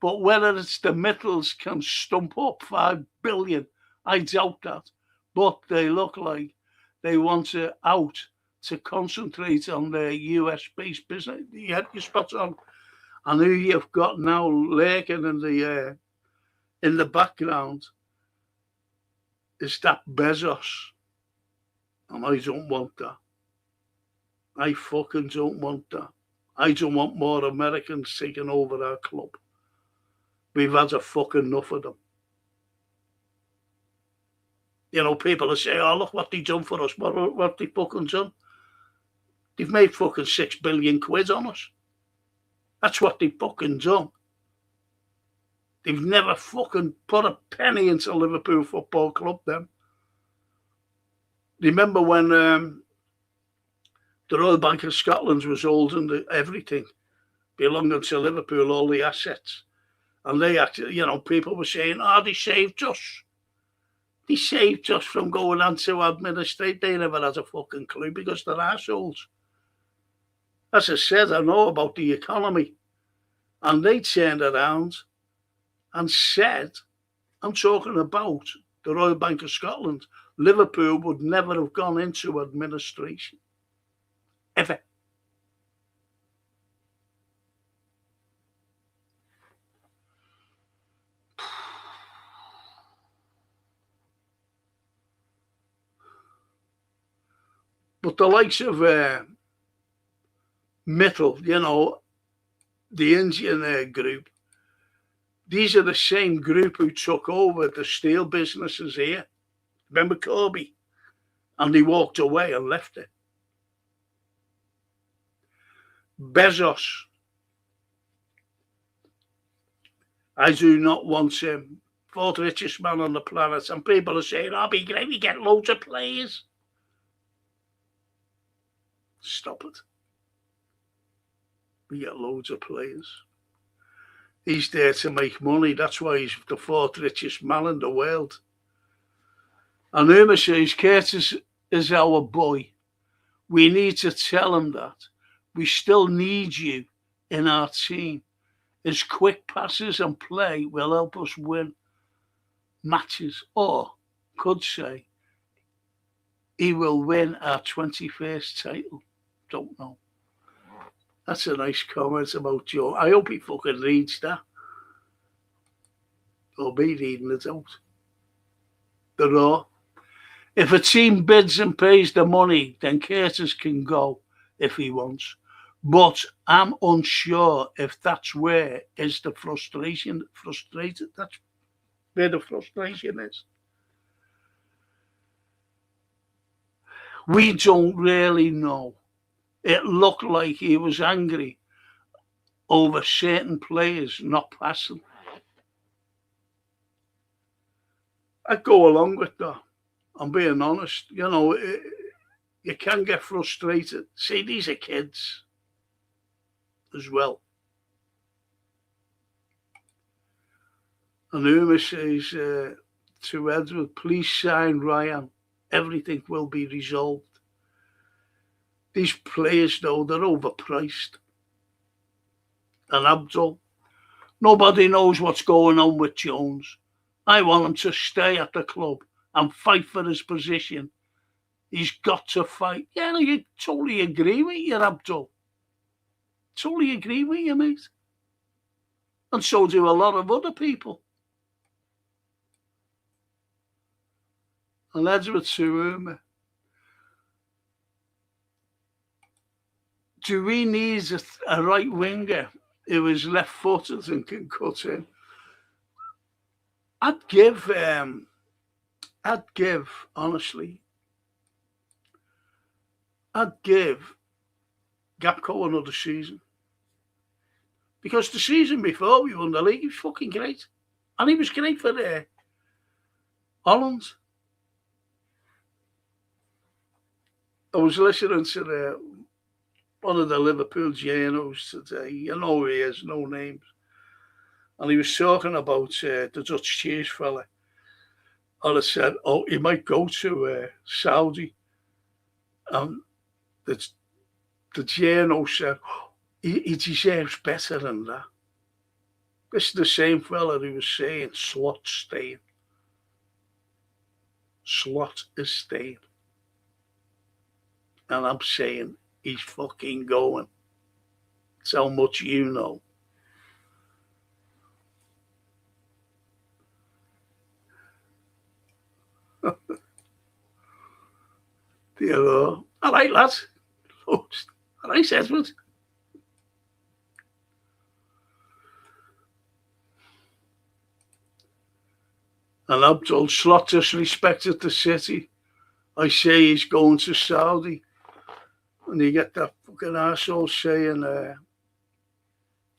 But whether it's the Mittels can stump up 5 billion, I doubt that. But they look like they want to out to concentrate on their US-based business. You had your spot on. And who you've got now lurking in the background is that Bezos. And I don't want that. I fucking don't want that. I don't want more Americans taking over our club. We've had a fucking enough of them. People are saying, oh, look what they've done for us. What they fucking done? They've made fucking 6 billion quid on us. That's what they've fucking done. They've never fucking put a penny into Liverpool Football Club, them. Remember when the Royal Bank of Scotland was holding everything belonging to Liverpool, all the assets. And they actually, people were saying, they saved us. They saved us from going on to administrate. They never had a fucking clue because they're assholes. As I said, I know about the economy. And they turned around and said, I'm talking about the Royal Bank of Scotland, Liverpool would never have gone into administration. Ever. But the likes of Mittel, the Indian group, these are the same group who took over the steel businesses here. Remember Corby? And he walked away and left it. Bezos. I do not want him. Fourth richest man on the planet. And people are saying, be great, we get loads of players. Stop it. We get loads of players. He's there to make money. That's why he's the fourth richest man in the world. And Uma says, Curtis is our boy. We need to tell him that. We still need you in our team. His quick passes and play will help us win matches. Or, could say, he will win our 21st title. Don't know. That's a nice comment about Joe. I hope he fucking reads that. Or be reading it out. The Raw. If a team bids and pays the money, then Curtis can go if he wants. But I'm unsure if that's where is the frustration. Frustrated. That's where the frustration is. We don't really know. It looked like he was angry over certain players not passing. I go along with that. I'm being honest. You can get frustrated. See, these are kids as well. And Uma says to Edward, please sign Ryan. Everything will be resolved. These players, though, they're overpriced. And Abdul, nobody knows what's going on with Jones. I want him to stay at the club and fight for his position. He's got to fight. Yeah, I totally agree with you, Abdul. Totally agree with you, mate. And so do a lot of other people. And Edward Suruma. Do we need a right winger who is left-footed and can cut in? I'd give, honestly, I'd give Gapco another season. Because the season before we won the league, he was fucking great. And he was great for Holland. I was listening to one of the Liverpool journals today. You know who he is, no names. And he was talking about the Dutch cheese fella. And I said, oh, he might go to Saudi. And the journal said, he deserves better than that. This is the same fella who was saying Slot staying. Slot is staying. And I'm saying he's fucking going. That's how much you know. You know, all right, lads. All right, Edward. And I'm told Slot disrespected the city. I say he's going to Saudi. And you get that fucking arsehole saying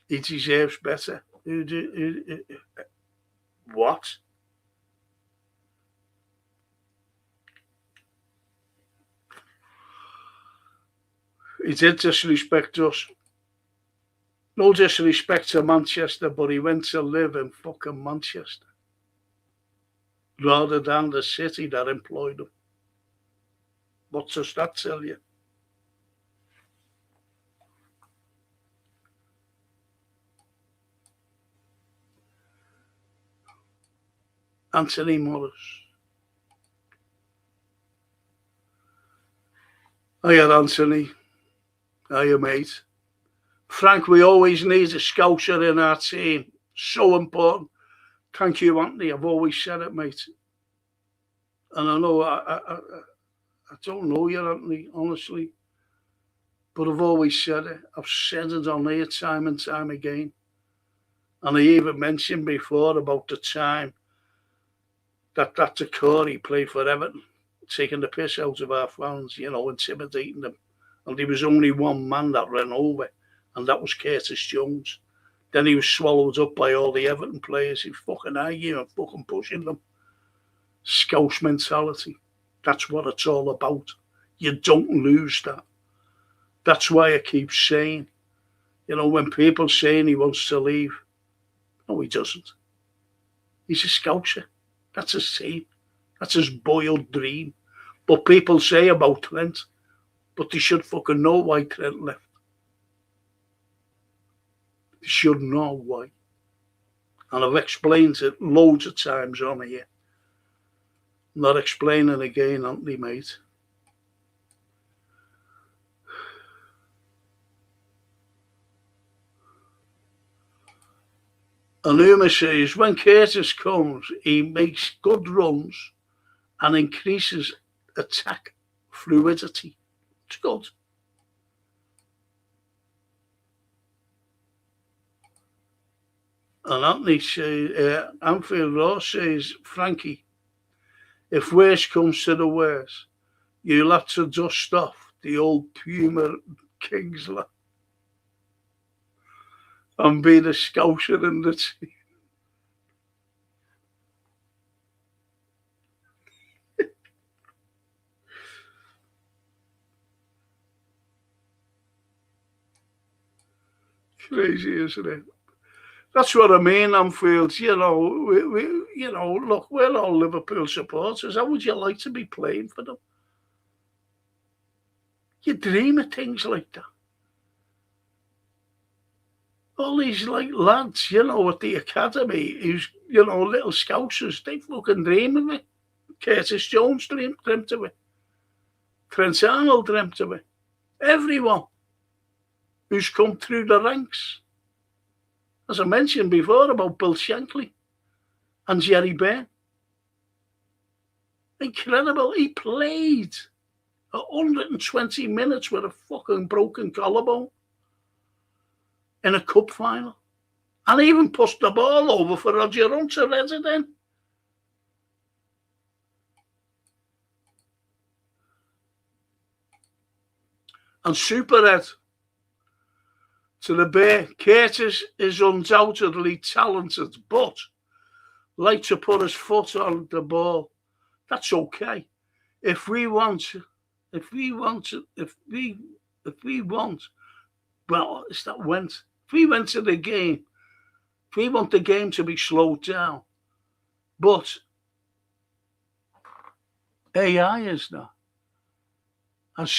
he deserves better. What? He did disrespect us. No disrespect to Manchester, but he went to live in fucking Manchester rather than the city that employed him. What does that tell you? Anthony Morris. Hiya, Anthony. Hiya, mate. Frank, we always need a scouser in our team. So important. Thank you, Anthony. I've always said it, mate. And I know I don't know you, Anthony, honestly. But I've always said it. I've said it on here time and time again. And I even mentioned before about the time that Takori played for Everton, taking the piss out of our fans, you know, intimidating them. And there was only one man that ran over, and that was Curtis Jones. Then he was swallowed up by all the Everton players. He was fucking arguing and fucking pushing them. Scouse mentality. That's what it's all about. You don't lose that. That's why I keep saying, you know, when people saying he wants to leave, no, he doesn't. He's a Scouser. That's his team. That's his boiled dream. But people say about Trent, but they should fucking know why Trent left. They should know why. And I've explained it loads of times on here. I'm not explaining again, Anthony, mate. And Uma says, when Curtis comes, he makes good runs and increases attack fluidity. It's good. And Anthony says, Anfield Ross says, Frankie, if worse comes to the worst, you'll have to dust off the old Puma Kingsler and be the Scouser in the team. Crazy, isn't it? That's what I mean, Anfield. You know, you know, look, we're all Liverpool supporters. How would you like to be playing for them? You dream of things like that. All these like lads, you know, at the academy, who's, you know, little Scousers, they fucking dream of it. Curtis Jones dreamt of it. Trent Arnold dreamt of it. Everyone who's come through the ranks. as I mentioned before about Bill Shankly and Jerry Byrne. Incredible. He played 120 minutes with a fucking broken collarbone in a cup final. And even pushed the ball over for Roger Hunt to resident. And Superhead to the Bear. Curtis is undoubtedly talented, but like to put his foot on the ball. That's okay. If we want, well, it's that went. If we went to the game, if we want the game to be slowed down, but AI is not. Has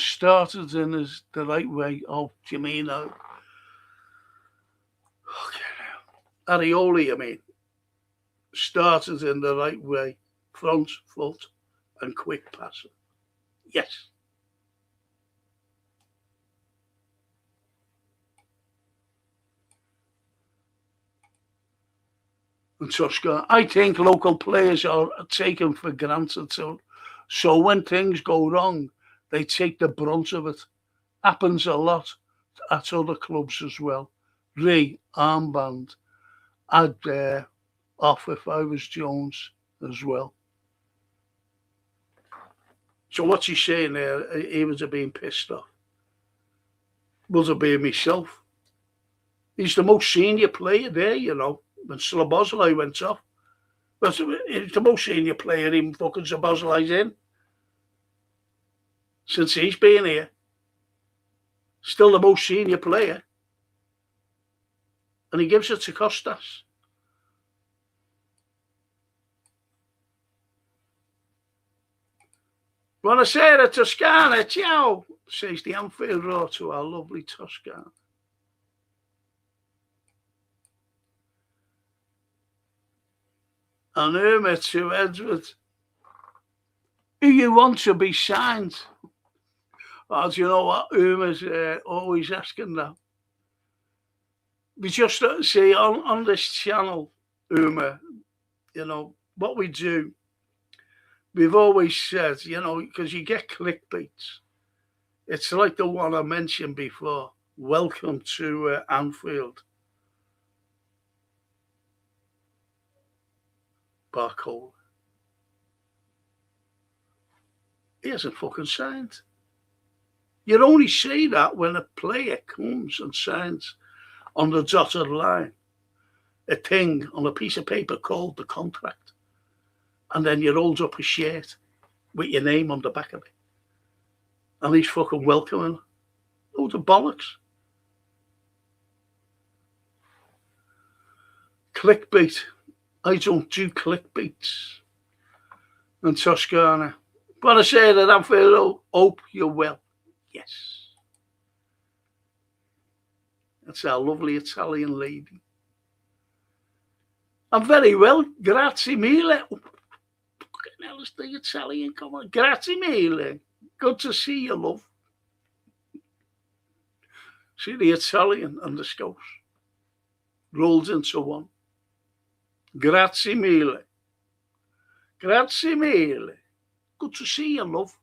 started in the right way. Oh, do you mean Arioli, I mean, started in the right way. Front foot and quick passing. Yes. And Tosca, I think local players are taken for granted. So when things go wrong, they take the brunt of it. Happens a lot at other clubs as well. Armband. I'd off if I was Jones as well. So what's he saying there? He was being pissed off. Was it being myself? He's the most senior player there, you know. When Slobozlai went off. But he's the most senior player even fucking Slobozlai's in. Since he's been here. Still the most senior player. And he gives it to Costas. Buonasera, Toscana, ciao, says the Anfield Road to our lovely Toscana. And Irma to Edward. Do you want to be signed? Oh, do you know what? Irma's always asking that. We just see on this channel, Irma, you know, what we do. We've always said, you know, because you get clickbaits. It's like the one I mentioned before. Welcome to Anfield. Barcode. He hasn't fucking signed. You only see that when a player comes and signs on the dotted line a thing on a piece of paper called the contract. And then you roll up a shirt with your name on the back of it. And he's fucking welcoming. Oh, the bollocks. Clickbait. I don't do clickbaits. And Toscana. But I say that Anfield, hope you're well. Yes. That's our lovely Italian lady. I'm very well. Grazie mille. Fucking hell, is the Italian. Come on. Grazie mille. Good to see you, love. See the Italian and the Scouse rolled into one. Grazie mille. Grazie mille. Good to see you, love.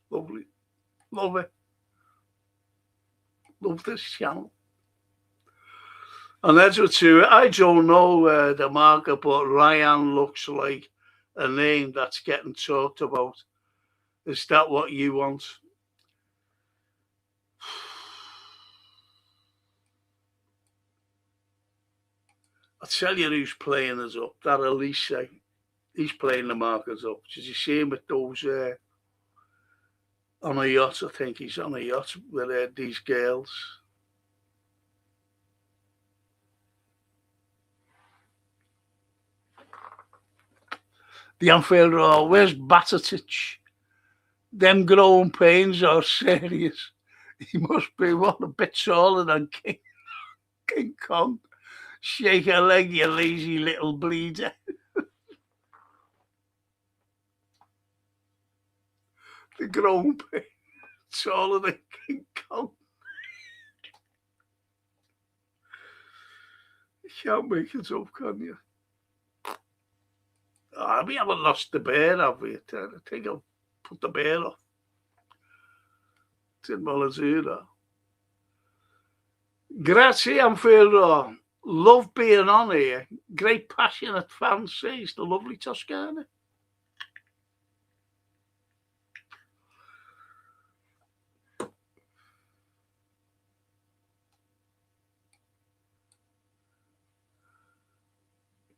Lovely. Love it. Love this channel. And that's what too. I don't know the market, but Ryan looks like a name that's getting talked about. Is that what you want? I'll tell you who's playing us up. That Elise. He's playing the markets up. Did you see him with those on a yacht? I think he's on a yacht with these girls. The Anfield Road. Where's Batatic? Them growing pains are serious. He must be a bit taller than King Kong. Shake a leg, you lazy little bleeder. The growing pains taller than King Kong. can't make it up, can you? Oh, we haven't lost the bear, have we? I think I'll put the bear off. Didn't want to do that. Grazie, Anfielder. Love being on here. Great passionate fans, says the lovely Toscana.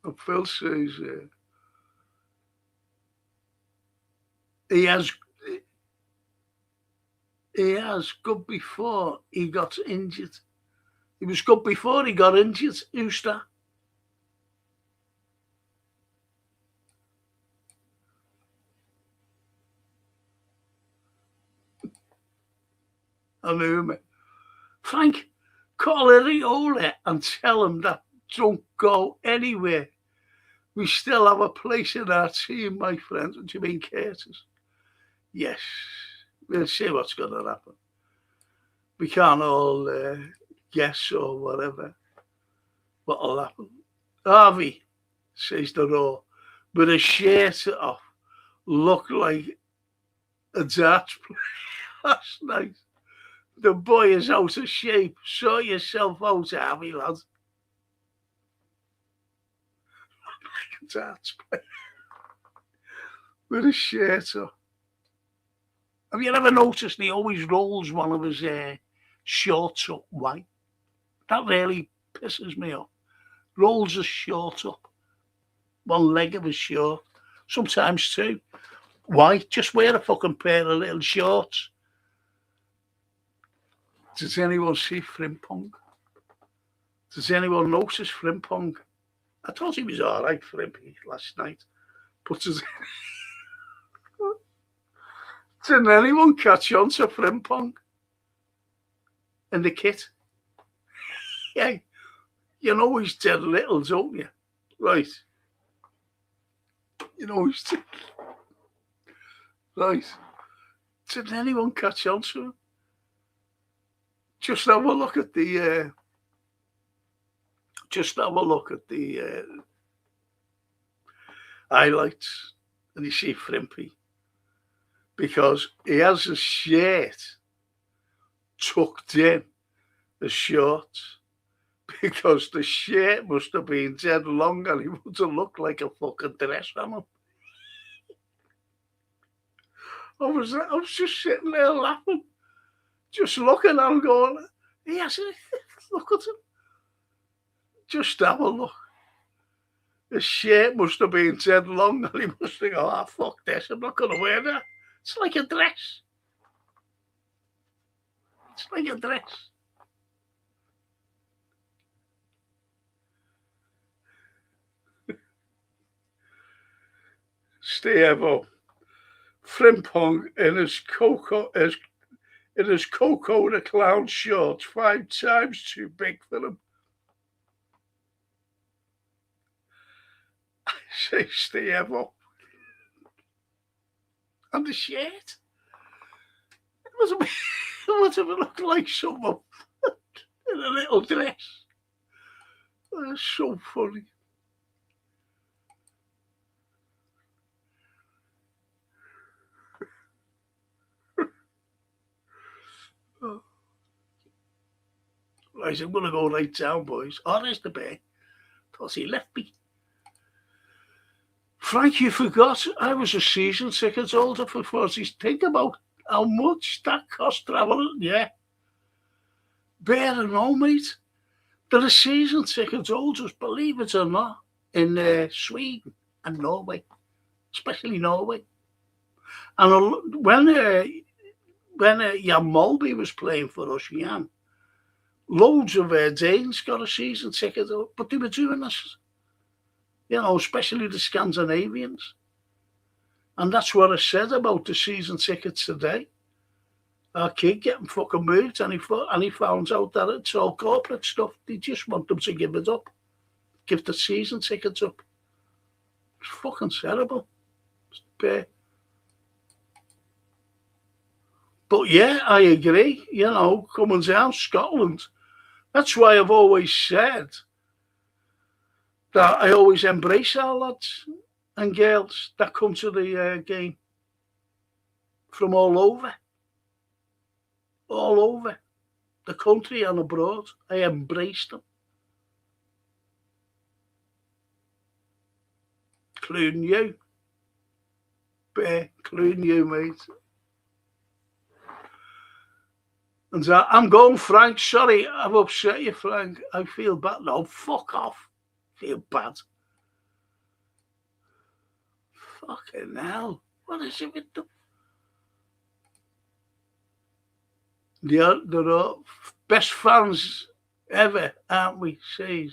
And Phil says he has good before he got injured. He was good before he got injured. Who's that? I knew him. Frank, call Ariola and tell him that don't go anywhere. We still have a place in our team, my friend. What do you mean, Curtis? Yes. We'll see what's going to happen. We can't all guess or whatever what'll happen. Harvey, says the Raw, with a shirt off, looked like a darts player last night. The boy is out of shape. Sort yourself out, Harvey, lad. Like a darts player with a shirt off. Have you ever noticed he always rolls one of his shorts up white? That really pisses me off. Rolls his short up. One leg of his short. Sometimes two. Why? Just wear a fucking pair of little shorts. Does anyone see Frimpong? Does anyone notice Frimpong? I thought he was all right, Frimpy, last night. But didn't anyone catch on to Frimpong in the kit? Yeah, you know he's dead little, don't you? Right. You know he's dead. Right. Didn't anyone catch on to him? Just have a look at the highlights and you see Frimpy. Because he has his shirt tucked in the shorts. Because the shirt must have been dead long and he would have looked like a fucking dress on him. I was just sitting there laughing. Just looking at him going, yes, look at him. Just have a look. His shirt must have been dead long and he must have gone, oh, fuck this, I'm not going to wear that. It's like a dress. It's like a dress. Steve, Frimpong in his Coco the Clown shorts 5 times too big for him. I say Steve, and the shirt. It must have looked like someone in a little dress. That's so funny. Right, I'm going to go right down, boys. Oh, there's the bear. Thought he left me. Frank, you forgot I was a season ticket holder for 40. Think about how much that cost travelling. Yeah. Bear in mind, mate. There are season ticket holders, believe it or not, in Sweden and Norway, especially Norway. And when Jan Molby was playing for us, Jan, loads of Danes got a season ticket, but they were doing this, you know, especially the Scandinavians. And that's what I said about the season tickets today. Our kid getting fucking moved, and he found out that it's all corporate stuff. They just want them to give it up, give the season tickets up. It's fucking terrible. But yeah, I agree. You know, coming down Scotland. That's why I've always said that I always embrace our lads and girls that come to the game from all over the country and abroad. I embrace them, including you, including you, mate. And I'm going, Frank. Sorry, I've upset you, Frank. I feel bad. No, fuck off. Feel bad. Fucking hell. What is it with them? They're the best fans ever, aren't we? Says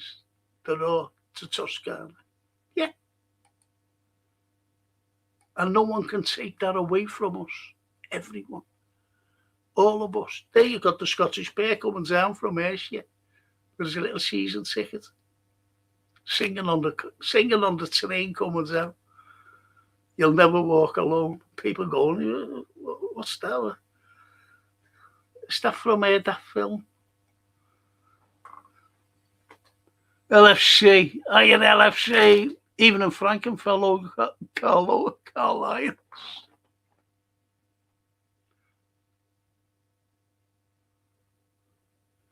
they're all to Toscana. Yeah. And no one can take that away from us. Everyone. All of us. There you got the Scottish pair coming down from Ayrshire. There's a little season ticket. Singing on the train coming down. You'll never walk alone. People going, what's that? Is that from that film? LFC. I at LFC. Even in Frankenfellow, Carlyle.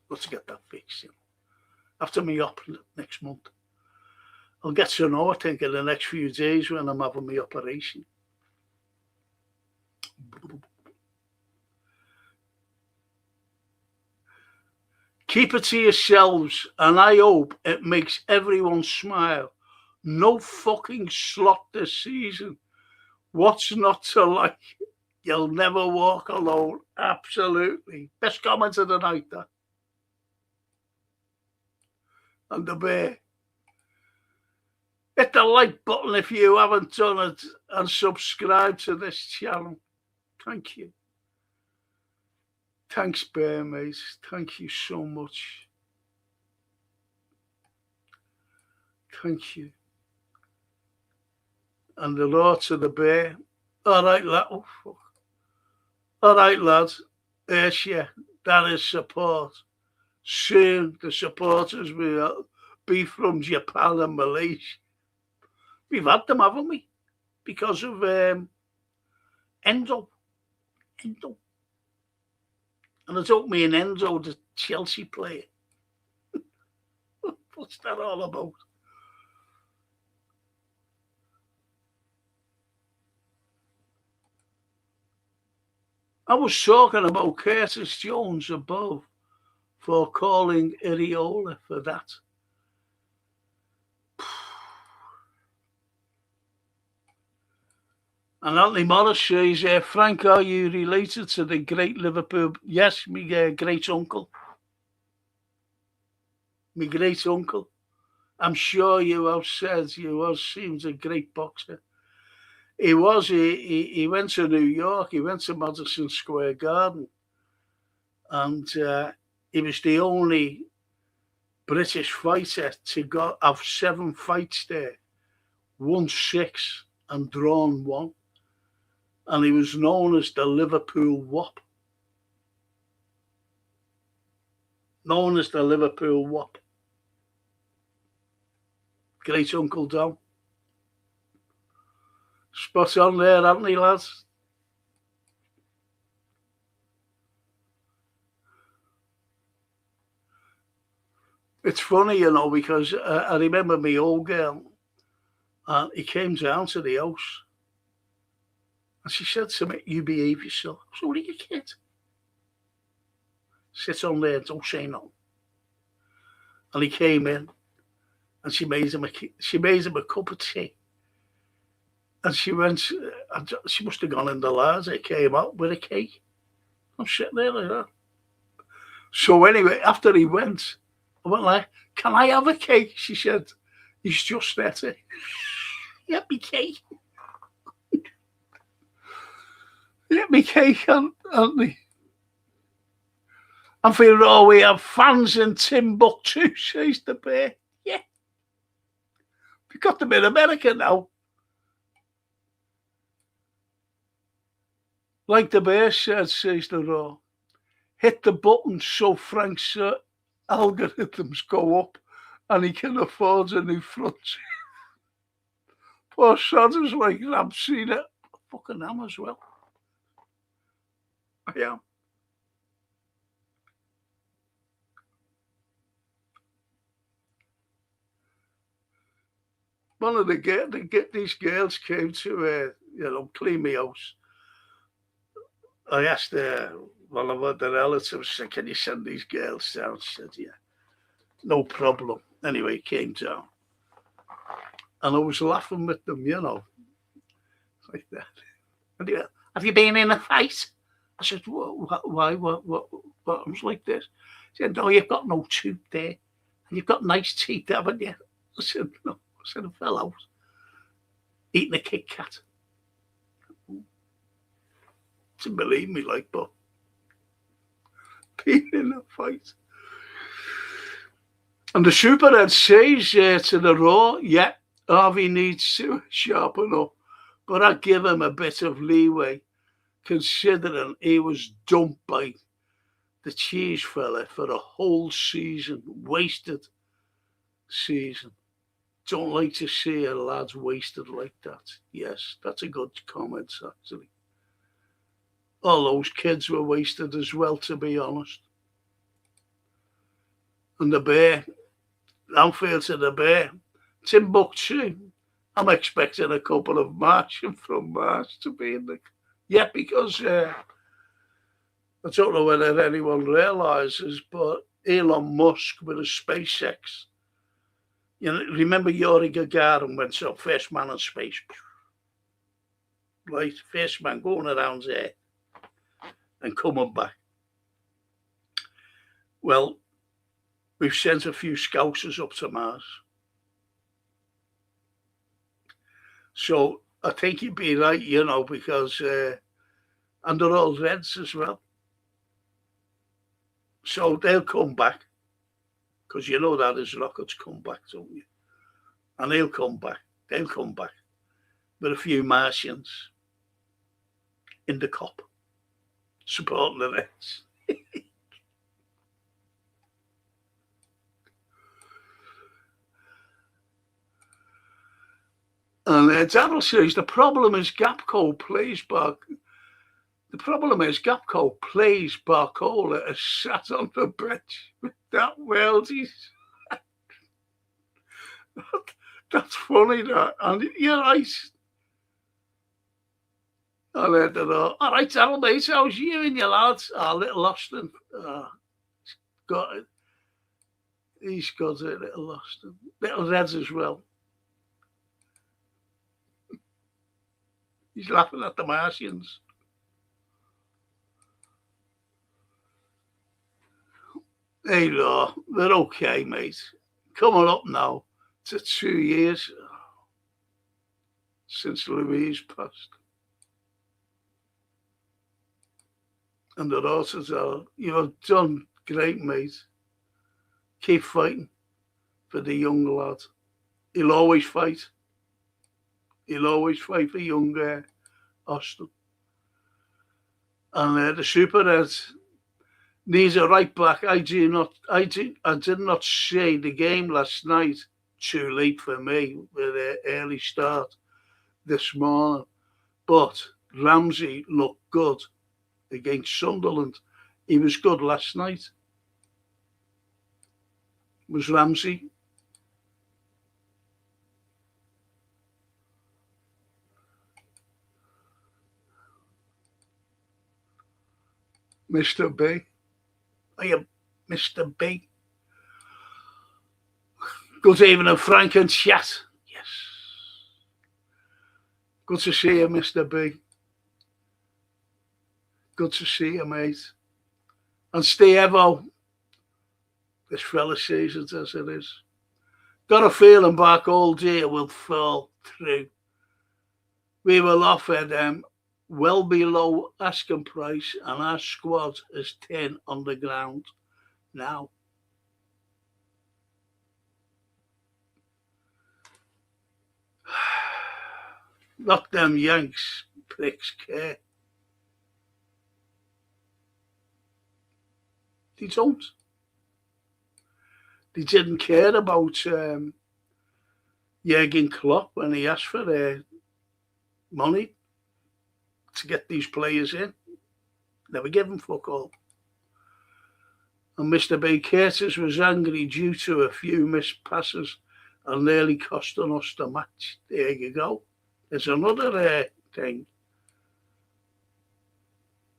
Got to get that fixed. After my op next month. I'll get to know, I think, in the next few days when I'm having my operation. Keep it to yourselves, and I hope it makes everyone smile. No fucking slot this season. What's not to like? You'll never walk alone. Absolutely. Best comment of the night, that. And the bear. Hit the like button if you haven't done it and subscribe to this channel. Thank you. Thanks, Bear, mate. Thank you so much. Thank you. And the Lord to the Bear. All right, lad. Oh, fuck. All right, lads. Yeah, that is support. Soon the supporters will be from Japan and Malaysia. We've had them, haven't we? Because of Endo. And I don't mean Enzo, the Chelsea player. What's that all about? I was talking about Curtis Jones above for calling Iriola for that. And Anthony Morris says, Frank, are you related to the great Liverpool? Yes, my great uncle. My great uncle. I'm sure you have said seems a great boxer. He was. He went to New York. He went to Madison Square Garden. And he was the only British fighter to have 7 fights there. Won 6 and drawn 1. And he was known as the Liverpool Wop. Known as the Liverpool Wop. Great Uncle Dom. Spot on there, haven't he, lads? It's funny, you know, because I remember my old girl, and he came down to the house. And she said to me, you behave yourself. So what are you, kid? Sit on there, don't say no. And he came in, and she made him a cup of tea. And she went, she must have gone in the larder, came out with a cake. I'm sitting there like that. So anyway, after he went, I went like, can I have a cake? She said, he's just there to get me cake. Get me cake, Anthony. I'm feeling, oh, we have fans in Timbuktu, says the bear. Yeah. We got them in America now. Like the bear said, says the raw. Hit the button so Frank's algorithms go up and he can afford a new front seat. Poor sod is like, I'm seeing it. I fucking am as well. I am. One of these girls came to, clean me house. I asked one of the relatives, said, can you send these girls down? She said, yeah, no problem. Anyway, he came down. And I was laughing with them, like that. And he went, have you been in a fight? I said, why? What? I was like this. He said, no, you've got no tooth there. And you've got nice teeth, haven't you? I said, no. I said, I fell out. Eating a Kit Kat. Didn't believe me, but being in a fight. And the superhead says to the Raw, yeah, Harvey needs to sharpen up. But I give him a bit of leeway, considering he was dumped by the cheese fella for a whole season, wasted season. Don't like to see a lad's wasted like that. Yes, that's a good comment, actually. All those kids were wasted as well, to be honest. And the Bear, Anfield to the Bear, Timbuktu. I'm expecting a couple of marching from Mars to be in the... Yeah, because I don't know whether anyone realises, but Elon Musk with his SpaceX, remember Yuri Gagarin went up, first man in space. Right, first man going around there and coming back. Well, we've sent a few Scousers up to Mars. So I think you'd be right, because and they're all Reds as well. So they'll come back, because you know that his rockets come back, don't you? And they'll come back with a few Martians in the cop supporting the Reds. And Daryl says the problem is Gapco plays Barcola as sat on the bench with that Weldies. That's funny, that. And you're right. And I don't know. All right, Daryl, mate, how's you and your lads? Little Austin. He's got a little Austin. Little Reds as well. He's laughing at the Martians. Hey, no, they're okay, mate. Coming up now to 2 years since Louise passed. And the daughters are, you've done great, mate. Keep fighting for the young lad. He'll always fight. He'll always fight for young Austin. And the Superheads needs a right back. I did not see the game last night. Too late for me with an early start this morning. But Ramsey looked good against Sunderland. He was good last night. Was Ramsey? Mr. B. I am Mr. B. Good evening, Frank and chat. Yes. Good to see you, Mr. B. Good to see you, mate. And stay Evo. This fella sees it as it is. Got a feeling back all day will fall through. We will offer them well below asking price, and our squad is 10 on the ground now. Not them Yanks pricks care. They don't. They didn't care about Jurgen Klopp when he asked for money to get these players in. Never gave him fuck all. And Mr. B. Curtis was angry due to a few missed passes and nearly costing us the match. There you go. There's another thing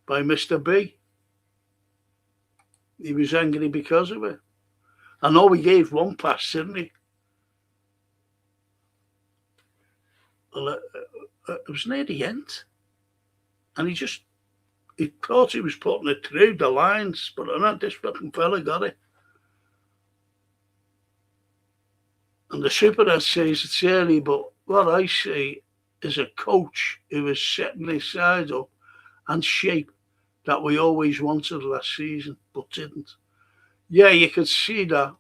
by Mr. B. He was angry because of it. I know he gave one pass, didn't he? Well, it was near the end. And he thought he was putting it through the lines, but this fucking fella got it. And the Superhead says it's early, but what I see is a coach who is setting his side up and shape that we always wanted last season, but didn't. Yeah, you could see that.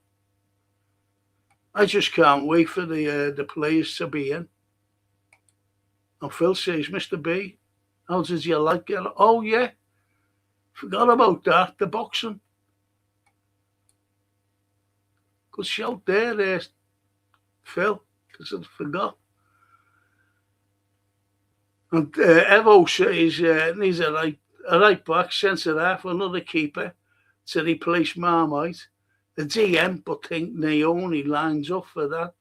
I just can't wait for the players to be in. And Phil says, Mr. B, how did you like it? Oh, yeah. Forgot about that, the boxing. Good shout there, Phil, because I forgot. And Evo says needs a right back, centre half, another keeper to replace Marmite. The DM, but think Naoni lines up for that.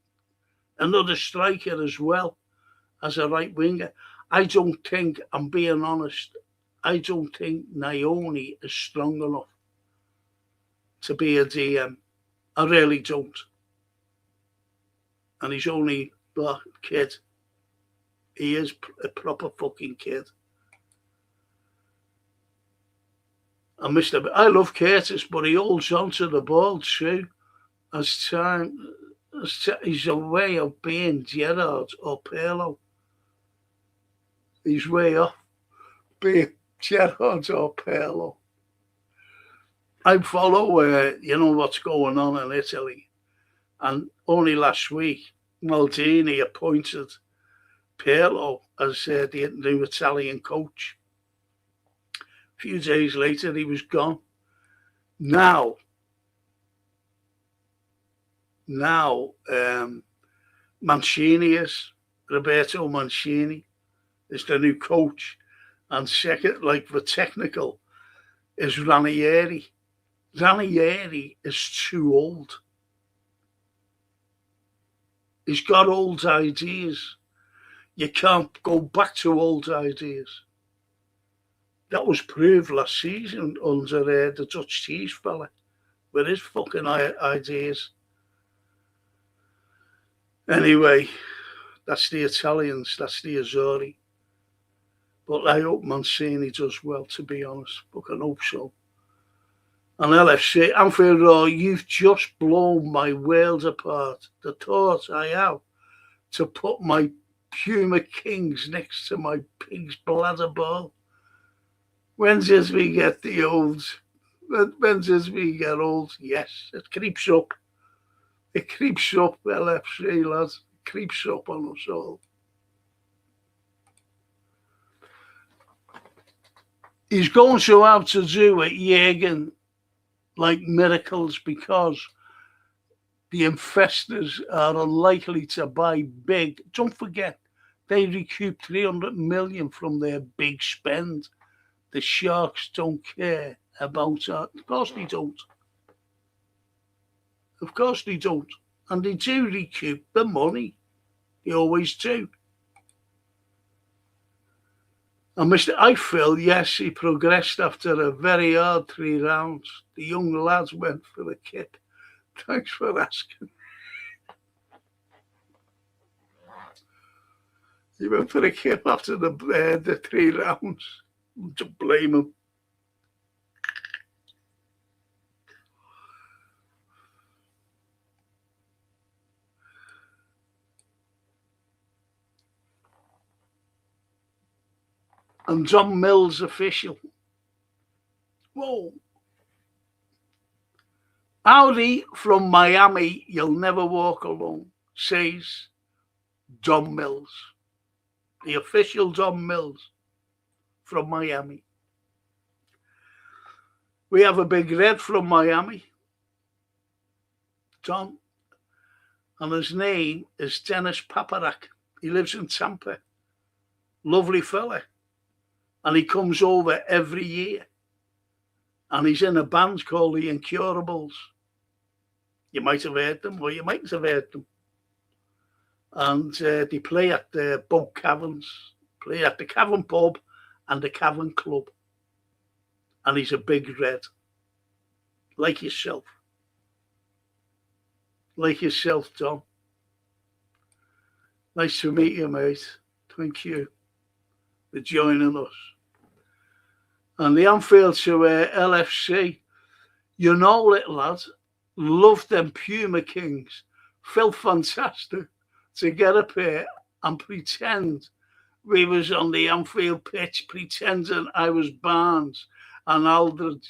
Another striker as well as a right winger. I don't think, I'm being honest, I don't think Naoni is strong enough to be a DM. I really don't. And he's only a kid. He is a proper fucking kid. And I love Curtis, but he holds on to the ball too. He's a way of being Gerrard or Pirlo. He's way off being Gerrard or Pirlo. I follow what's going on in Italy. And only last week, Maldini appointed Pirlo as the new Italian coach. A few days later, he was gone. Now, Mancini Roberto Mancini is the new coach. And second, like the technical, is Ranieri. Ranieri is too old. He's got old ideas. You can't go back to old ideas. That was proved last season under the Dutch cheese fella with his fucking ideas. Anyway, that's the Italians, that's the Azzurri. But I hope Mancini does well, to be honest. Fucking hope so. And LFC, Anfield Road, you've just blown my world apart. The thought I have to put my Puma Kings next to my Pig's Bladder ball. When does we get the old? When does we get old? Yes, it creeps up. It creeps up, LFC, lads. It creeps up on us all. He's going to have to do it, Jürgen, like miracles, because the investors are unlikely to buy big. Don't forget, they recouped 300 million from their big spend. The Sharks don't care about that. Of course they don't. Of course they don't. And they do recoup the money. They always do. And I feel, yes, he progressed after a very hard 3 rounds. The young lads went for the kick. Thanks for asking. He went for the kick after the 3 rounds. To blame him. And John Mills official. Whoa. Howdy from Miami, you'll never walk alone, says John Mills. The official John Mills from Miami. We have a big red from Miami. Don, and his name is Dennis Paparak. He lives in Tampa. Lovely fella. And he comes over every year. And he's in a band called the Incurables. You might have heard them, or you mightn't have heard them. And they play at both caverns. Play at the Cavern Pub and the Cavern Club. And he's a big red. Like yourself. Like yourself, Don. Nice to meet you, mate. Thank you for joining us. And the Anfield to LFC. You know, little lad, love them Puma Kings. Felt fantastic to get up here and pretend we was on the Anfield pitch, pretending I was Barnes and Aldridge.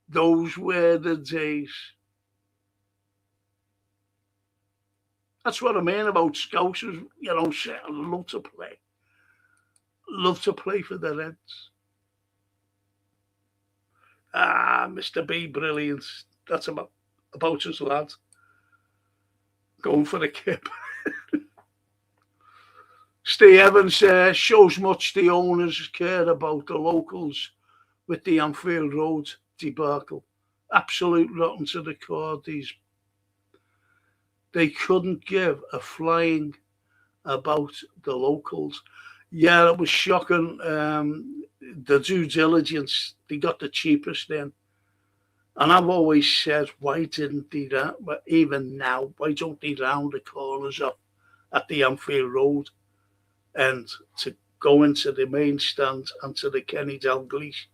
Those were the days. That's what I mean about Scousers, you know, love to play. Love to play for the Reds. Mr. B, brilliant. That's about his lad. Going for the kip. Steve Evans shows much the owners care about the locals with the Anfield Road debacle. Absolute rotten to the core. They couldn't give a flying about the locals. Yeah, it was shocking. The due diligence, they got the cheapest in. And I've always said, why didn't they that? But even now, why don't they round the corners up at the Anfield Road and to go into the main stand and to the Kenny Dalglish?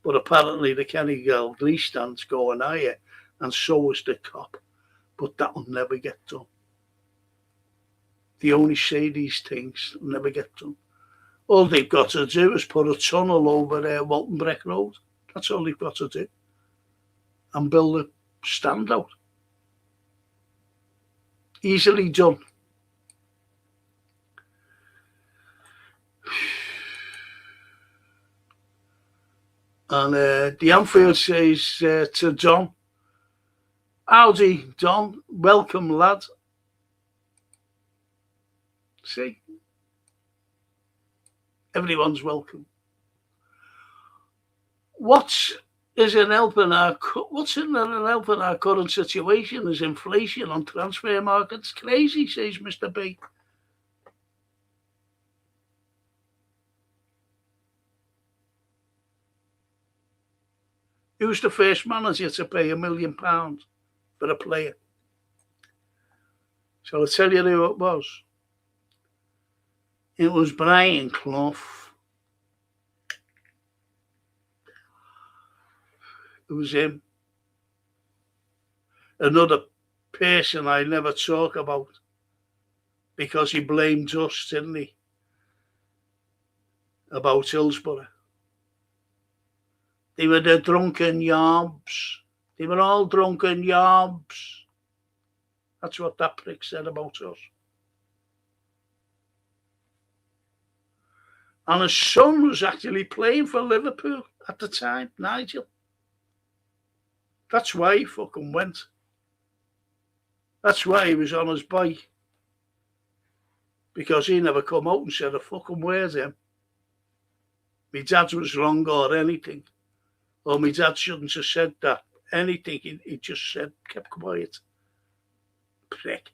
But apparently the Kenny Dalglish stand's going higher, and so is the Cop. But that'll never get done. They only say these things, never get done. All they've got to do is put a tunnel over there, Walton Breck Road. That's all they've got to do. And build a stand out. Easily done. And the Anfield says to Don, howdy, Don. Welcome, lad. See? Everyone's welcome. What's in helping our current situation is inflation on transfer markets. Crazy, says Mr. B. Who's the first manager to pay £1 million for a player? Shall I tell you who it was? It was Brian Clough. It was him. Another person I never talk about because he blamed us, didn't he? About Hillsborough. They were the drunken yobs. They were all drunken yobs. That's what that prick said about us. And his son was actually playing for Liverpool at the time, Nigel. That's why he fucking went. That's why he was on his bike. Because he never come out and said a fucking word to him. My dad was wrong or anything. Or my dad shouldn't have said that. Anything. He just said, kept quiet. Prick.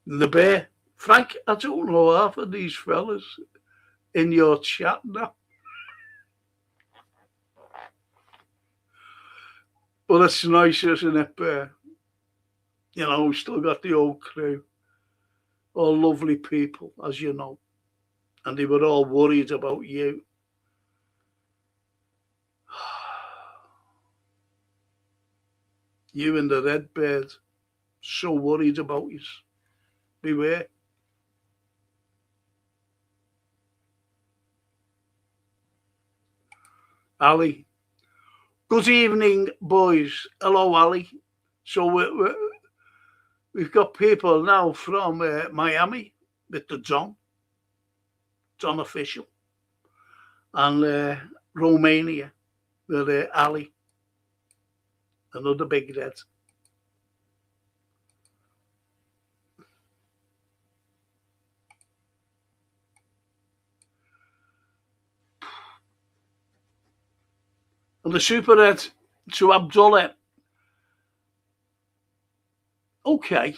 The Bear. Frank, I don't know half of these fellas in your chat now. But it's nice, isn't it, Bear? You know, we've still got the old crew. All lovely people, as you know. And they were all worried about you. You and the Redbird, so worried about you. Beware. Ali. Good evening, boys. Hello, Ali. So we've got people now from Miami with the Don official, and Romania with Ali. Another big red. And the super red to Abdullah. Okay,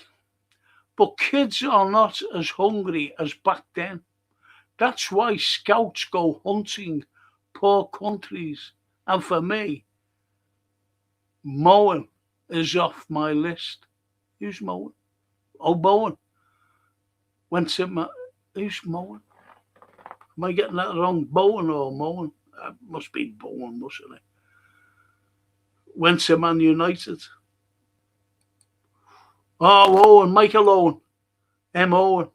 but kids are not as hungry as back then. That's why scouts go hunting poor countries. And for me, mowing is off my list. Who's mowing? Oh, Bowen. Who's mowing? Am I getting that wrong? Bowen or mowing? Must be Bowen, mustn't it? Went to Man United. Oh, Owen, Michael Owen. M. Owen.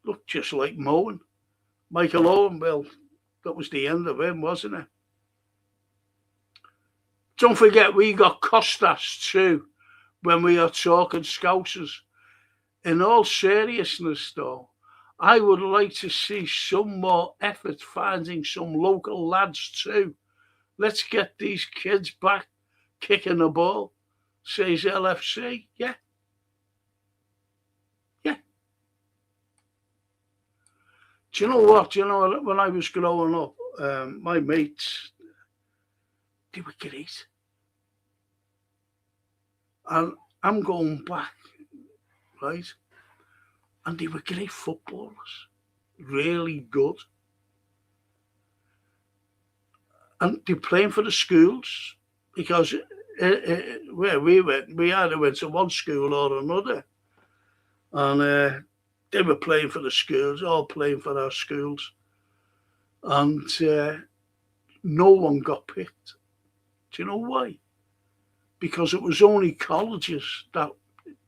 Looked just like Mowen. Michael Owen, well, that was the end of him, wasn't it? Don't forget, we got Costas too when we are talking Scousers. In all seriousness, though, I would like to see some more effort finding some local lads too. Let's get these kids back kicking the ball, says LFC. Yeah. Yeah. Do you know what? Do you know, when I was growing up, my mates, they were great. And I'm going back, right? And they were great footballers, really good. And they're playing for the schools because where we went, we either went to one school or another. And they were playing for the schools, all playing for our schools. And no one got picked. Do you know why? Because it was only colleges that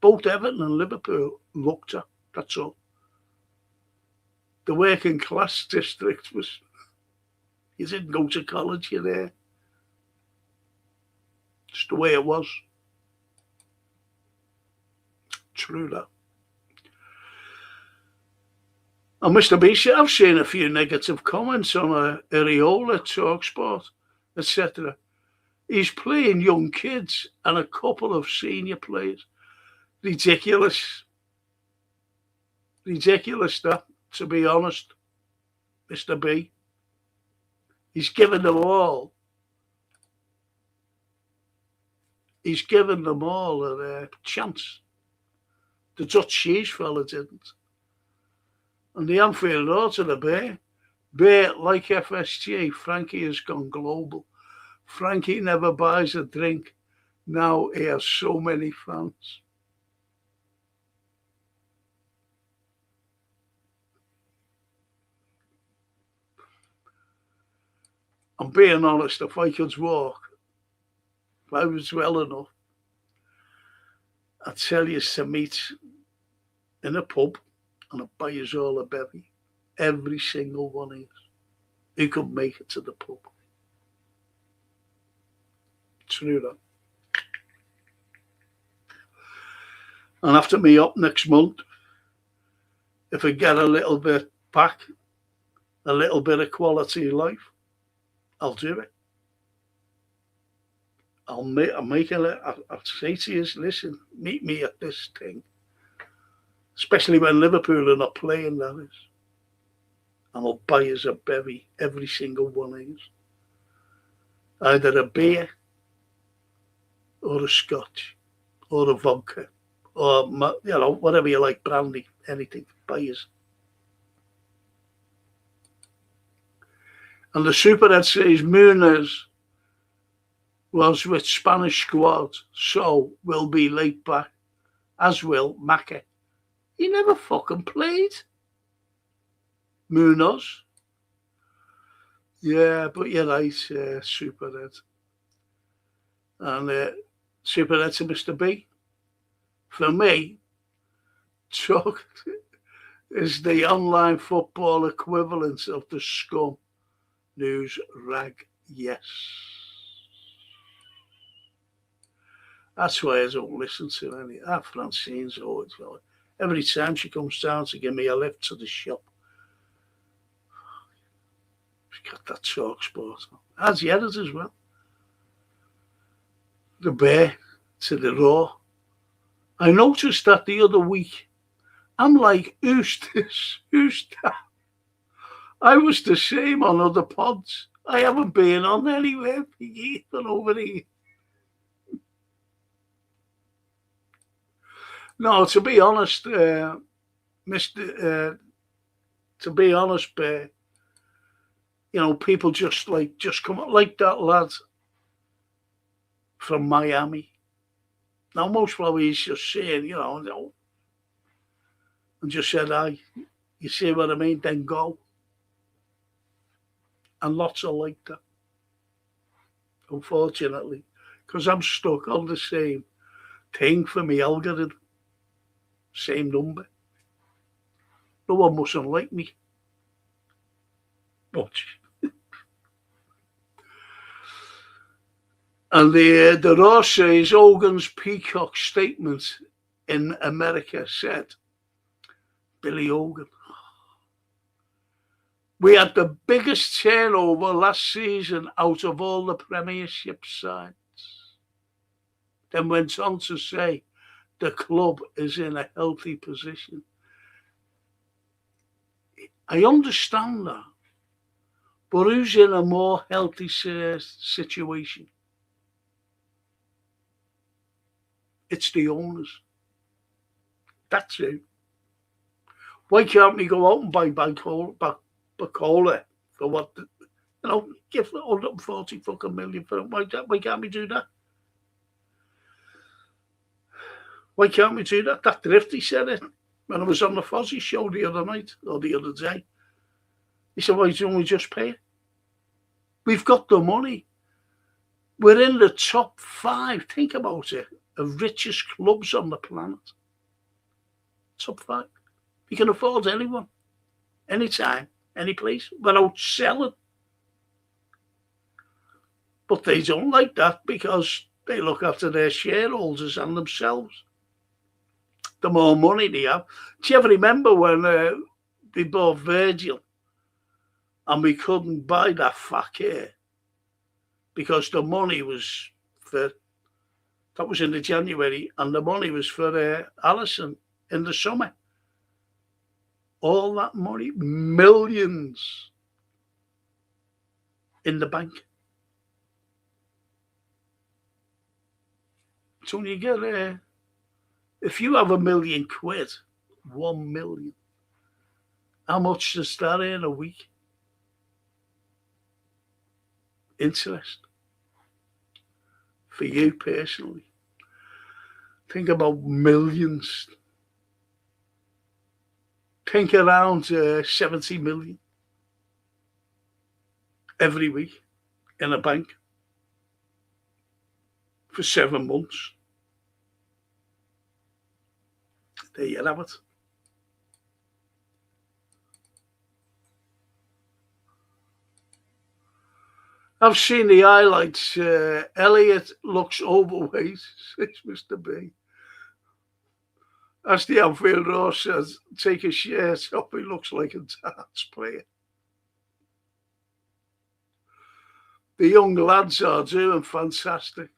both Everton and Liverpool looked at. That's all. The working class district was, you didn't go to college, you're there. It's the way it was. True that. And Mr. B, I've seen a few negative comments on Areola, TalkSport, etc. He's playing young kids and a couple of senior players. Ridiculous. Ridiculous, that, to be honest, Mr. B. He's given them all. He's given them all a chance. The Dutch cheese fella didn't. And the Anfield Road to the Bear. Bear, like FSG, Frankie has gone global. Frankie never buys a drink. Now he has so many fans. I'm being honest, if I could walk, if I was well enough, I'd tell you to meet in a pub and I'd buy us all a bevy. Every single one of us who could make it to the pub. True that. And after me up next month, if I get a little bit back, a little bit of quality life, I'll do it. I'll make it. I'll say to you, listen, meet me at this thing. Especially when Liverpool are not playing, that is. And I'll buy us a bevy, every single one of us. Either a beer, or a scotch, or a vodka, or, whatever you like, brandy, anything, buy us. And the Superhead says Muniz was with Spanish squad, so will be late back, as will Maka. He never fucking played. Munoz. Yeah, but you're right, Superhead. And Superhead to Mr. B. For me, Chuck is the online football equivalent of the Scum News rag. Yes. That's why I don't listen to any. Francine's always going. Every time she comes down to give me a lift to the shop, she's got that TalkSport. As Yedders as well. the bear to the raw. I noticed that the other week. I'm like, who's this? Who's that? I was the same on other pods. I haven't been on anywhere for years over here. No, to be honest, Mister, to be honest, Bear, people just come up like that lad from Miami. Now, most probably he's just saying, and just said, "I, you see what I mean? Then go." And lots are like that, unfortunately, because I'm stuck on the same thing for me algorithm, same number. No one mustn't like me much. And the Raw says Hogan's peacock statement in America said, Billy Hogan, we had the biggest turnover last season out of all the Premiership sides. Then went on to say the club is in a healthy position. I understand that. But who's in a more healthy situation? It's the owners. That's it. Why can't we go out and buy Bacola for what? Give 140 fucking million for it. Why can't we do that? Why can't we do that? That Drifty said it when I was on the Fozzie show the other night or the other day. He said, why don't we just pay it? We've got the money. We're in the top 5, think about it, of richest clubs on the planet. Top 5. You can afford anyone, anytime, any place, without selling. But they don't like that because they look after their shareholders and themselves. The more money they have. Do you ever remember when we bought Virgil and we couldn't buy that fakir because the money was for, that was in the January, and the money was for Allison in the summer. All that money, millions in the bank. So when you get if you have £1 million, 1 million, how much does that in a week? Interest for you personally. Think about millions. Think around 70 million every week in a bank for 7 months. There you have it. I've seen the highlights. Elliot looks overweight, says Mr. B. As the Anfield Roar says, take his shirt off, he looks like a darts player. The young lads are doing fantastic,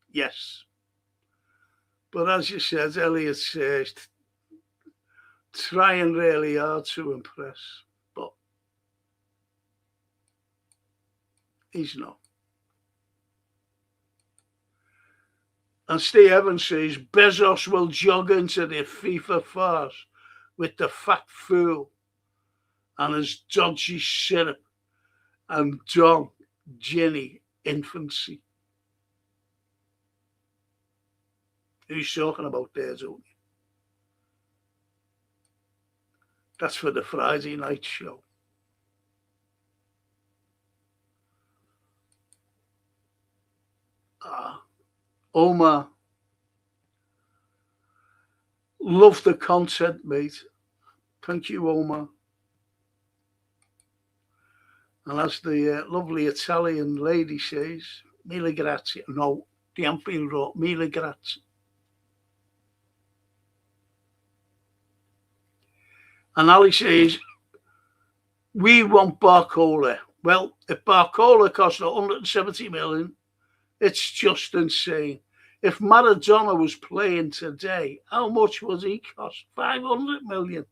yes. But as you said, Elliot's trying really hard to impress, but he's not. And Steve Evans says Bezos will jog into the FIFA farce with the fat fool and his dodgy syrup and Don Ginny infancy. Who's talking about there, don't you? That's for the Friday night show. Omar, love the content, mate. Thank you, Omar. And as the lovely Italian lady says, mille grazie. No, the Anfield Road, mille grazie. And Ali says, we want Barcola. Well, if Barcola costs 170 million, it's just insane. If Maradona was playing today, how much would he cost? 500 million.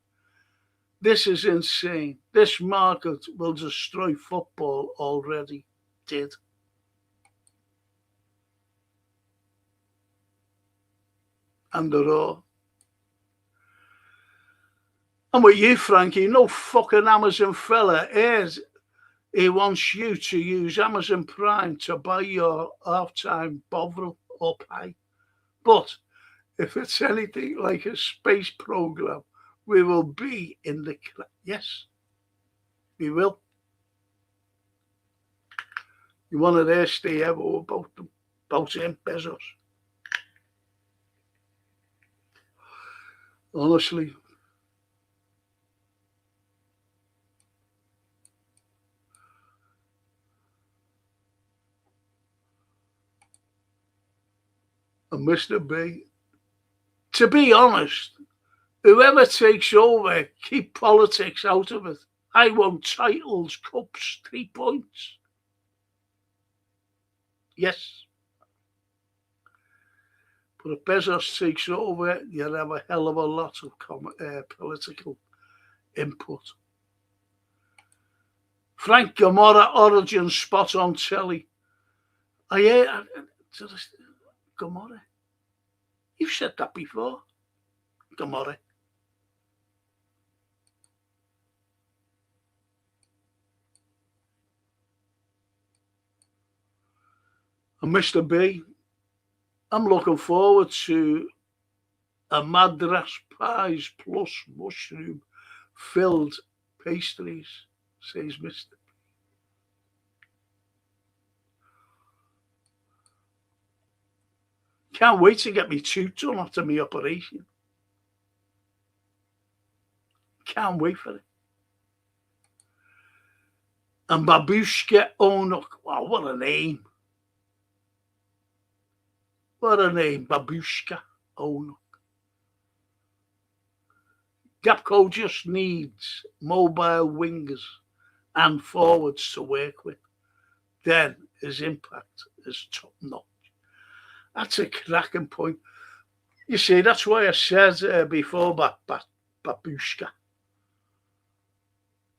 This is insane. This market will destroy football already. Did. And they're all. And with you, Frankie, no fucking Amazon fella is. He wants you to use Amazon Prime to buy your half-time Bovril or pie. But if it's anything like a space program, we will be in the... Yes, we will. You want to hear Steve ever about them, about him, Bezos? Honestly. And Mr. B, to be honest, whoever takes over, keep politics out of it. I want titles, cups, 3 points. Yes. But if Bezos takes over, you'll have a hell of a lot of political input. Frank Gamora origin spot on telly. Gamora. You've said that before. Gamora. And Mr. B, I'm looking forward to a Madras pies plus mushroom filled pastries, says Mr. B. Can't wait to get me tooth done after my operation. Can't wait for it. And Babushka Onuk. Wow, what a name. What a name, Babushka Onuk. Gapco just needs mobile wingers and forwards to work with. Then his impact is top notch. That's a cracking point. You see, that's why I said before Babushka.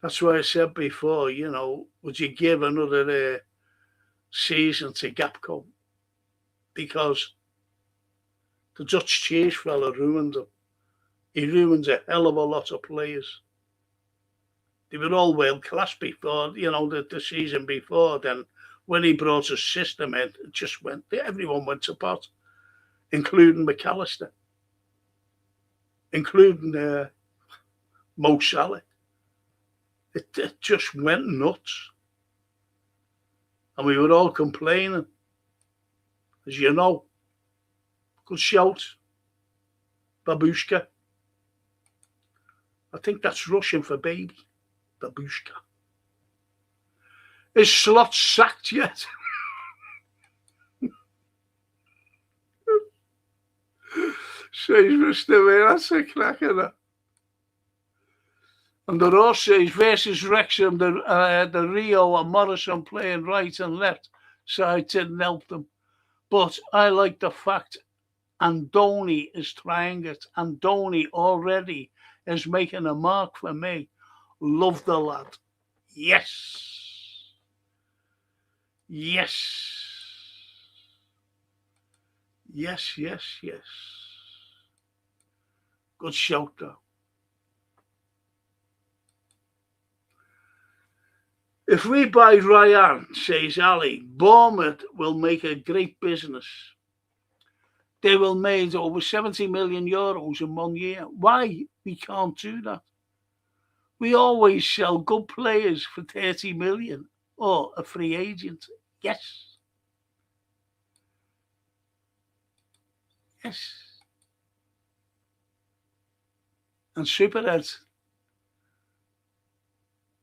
That's why I said before, you know, would you give another season to Gapco? Because the Dutch cheese fella ruined him. He ruins a hell of a lot of players. They were all world class before, you know, the season before. Then when he brought his system in, it just went, everyone went to pot, including McAllister, including Mo Salah. It just went nuts. And we were all complaining. As you know, good shout, Babushka. I think that's Russian for baby, Babushka. Is Slot sacked yet? Says Mr. Way, that's a cracker. And the Ross says versus Wrexham, the Rio and Morrison playing right and left side didn't help them. But I like the fact Andoni is trying it. Andoni already is making a mark for me. Love the lad. Yes. Yes. Yes, yes, yes. Good shout, though. If we buy Ryan, says Ali, Bournemouth will make a great business. They will make over 70 million euros in 1 year. Why we can't do that? We always sell good players for 30 million or a free agent. Yes. Yes. And Superheads,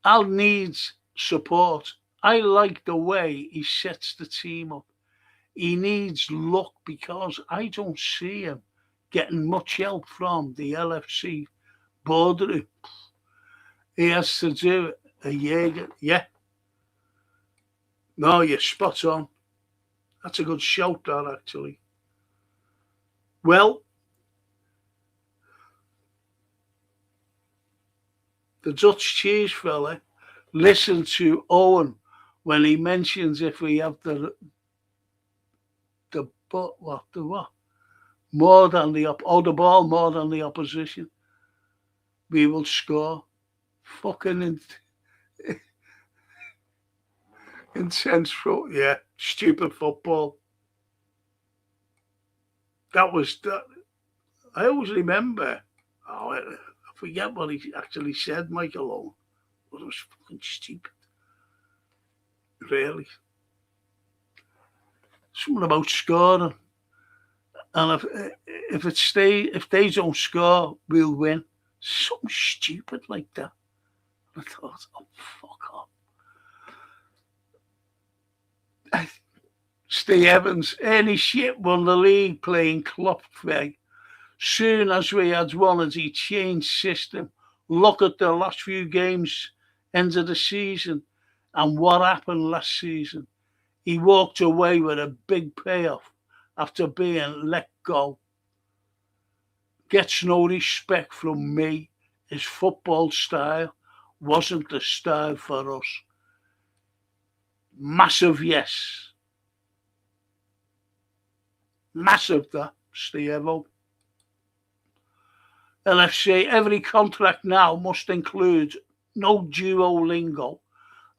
Al needs support. I like the way he sets the team up. He needs luck because I don't see him getting much help from the LFC boardroom. He has to do it a year. Yeah. No, you're spot on. That's a good shout, that, actually. Well, the Dutch cheese fella listened to Owen when he mentions if we have the more than the ball more than the opposition, we will score. Fucking intense, yeah, stupid football. That was that. I always remember. Oh, I forget what he actually said, Michael Owen. But it was fucking stupid. Really. Something about scoring. And if they don't score, we'll win. Something stupid like that. I thought, oh, fuck off. Steve Evans, any shit won the league playing Klopfweg. Soon as we had won it, he changed system. Look at the last few games, end of the season, and what happened last season. He walked away with a big payoff after being let go. Gets no respect from me. His football style wasn't the style for us. Massive yes. Massive that, Steve-O. LFC, every contract now must include no Duolingo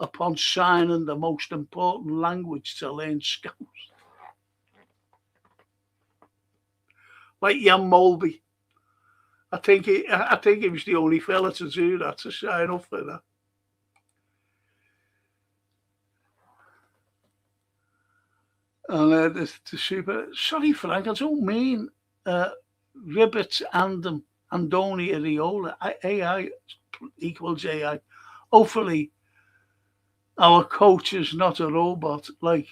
upon signing, the most important language to learn scouts. Like Jan Molby. I think he was the only fella to do that, to sign up for that. And the super. Sorry, Frank, I don't mean Ribbit and Andoni Areola. AI equals AI. Hopefully, our coach is not a robot like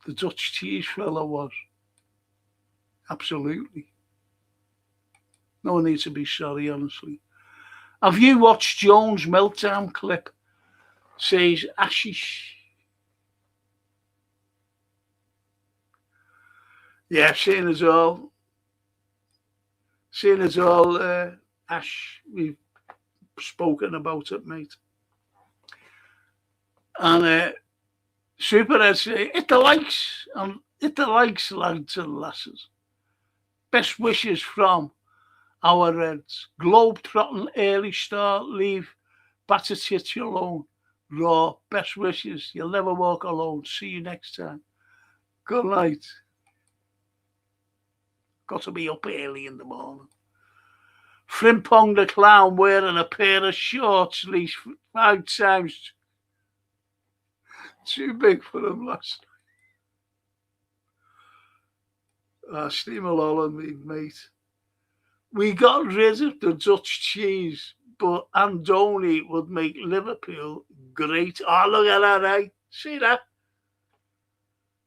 the Dutch cheese fella was. Absolutely. No need to be sorry, honestly. Have you watched Jones' meltdown clip? Says Ashish. Yeah, seeing as all, Ash, we've spoken about it, mate. And Superhead say, hit the likes, lads and lasses. Best wishes from our Reds. Globe-trotting early start, leave Battertich alone. Raw, best wishes. You'll never walk alone. See you next time. Good night. Got to be up early in the morning. Frimpong the clown wearing a pair of shorts, at least 5 times too big for him last night. Steamer Holland, me, mate. We got rid of the Dutch cheese, but Andoni would make Liverpool great. Oh, look at that, eh? See that?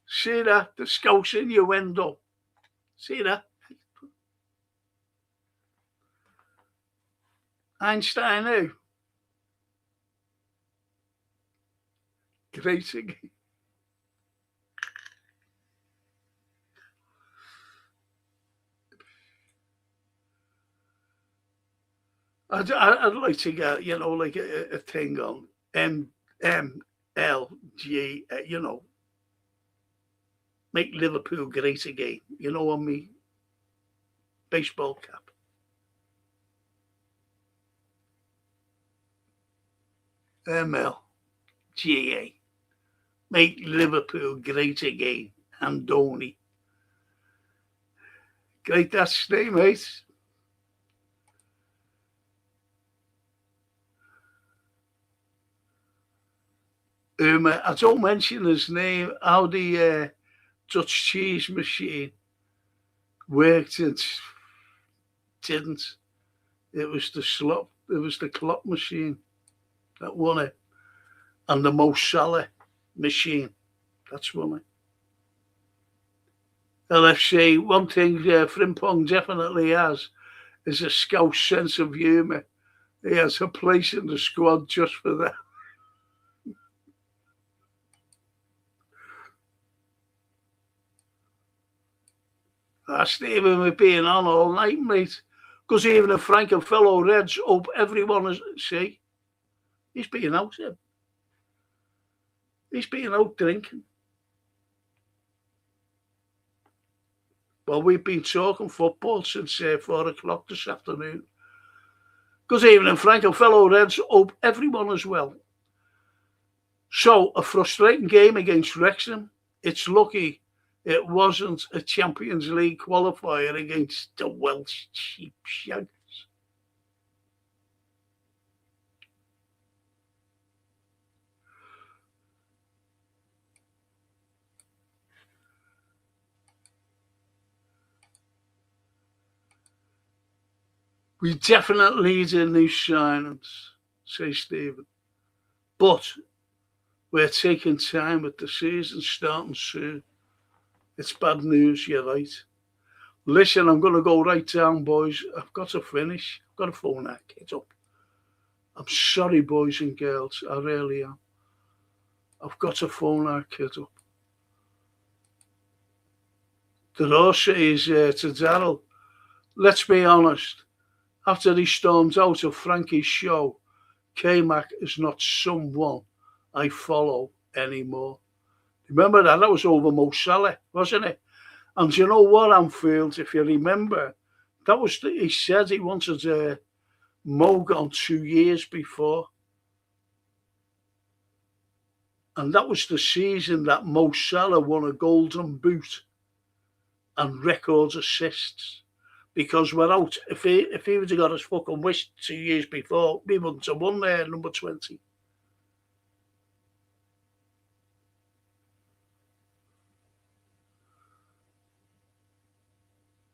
See that? The Scouse innuendo. See that? Einstein, who? Great again. I'd like to get, like a thing on MLG, make Liverpool great again, on me baseball cap. MLGA, make Liverpool great again. Andoni. Great, that's his name, mate. I don't mention his name, how the Dutch cheese machine worked. It didn't. It was the clock machine that won it. And the Mo Salah machine, that's won it. LFC, one thing Frimpong definitely has is a Scouse sense of humour. He has a place in the squad just for that. Stephen, we've been on all night, mate. Because even if Frank and fellow Reds hope everyone is, see, he's been out here. He's been out drinking. Well, we've been talking football since 4 o'clock this afternoon. Because even if Frank and fellow Reds hope everyone is well. So, a frustrating game against Wrexham. It's lucky it wasn't a Champions League qualifier against the Welsh cheap shags. We definitely need a new signings, says Stephen. But we're taking time with the season starting soon. It's bad news, you're right. Listen, I'm going to go right down, boys. I've got to finish. I've got to phone that kid up. I'm sorry, boys and girls. I really am. I've got to phone that kid up. The horse says to Darryl, let's be honest. After he storms out of Frankie's show, K-Mac is not someone I follow anymore. Remember that? That was over Mo Salah, wasn't it? And you know what, Anfield, if you remember, that was he said he wanted Mo gone 2 years before. And that was the season that Mo Salah won a golden boot and records assists. Because without, if he would have got his fucking wish 2 years before, we wouldn't have won there, number 20.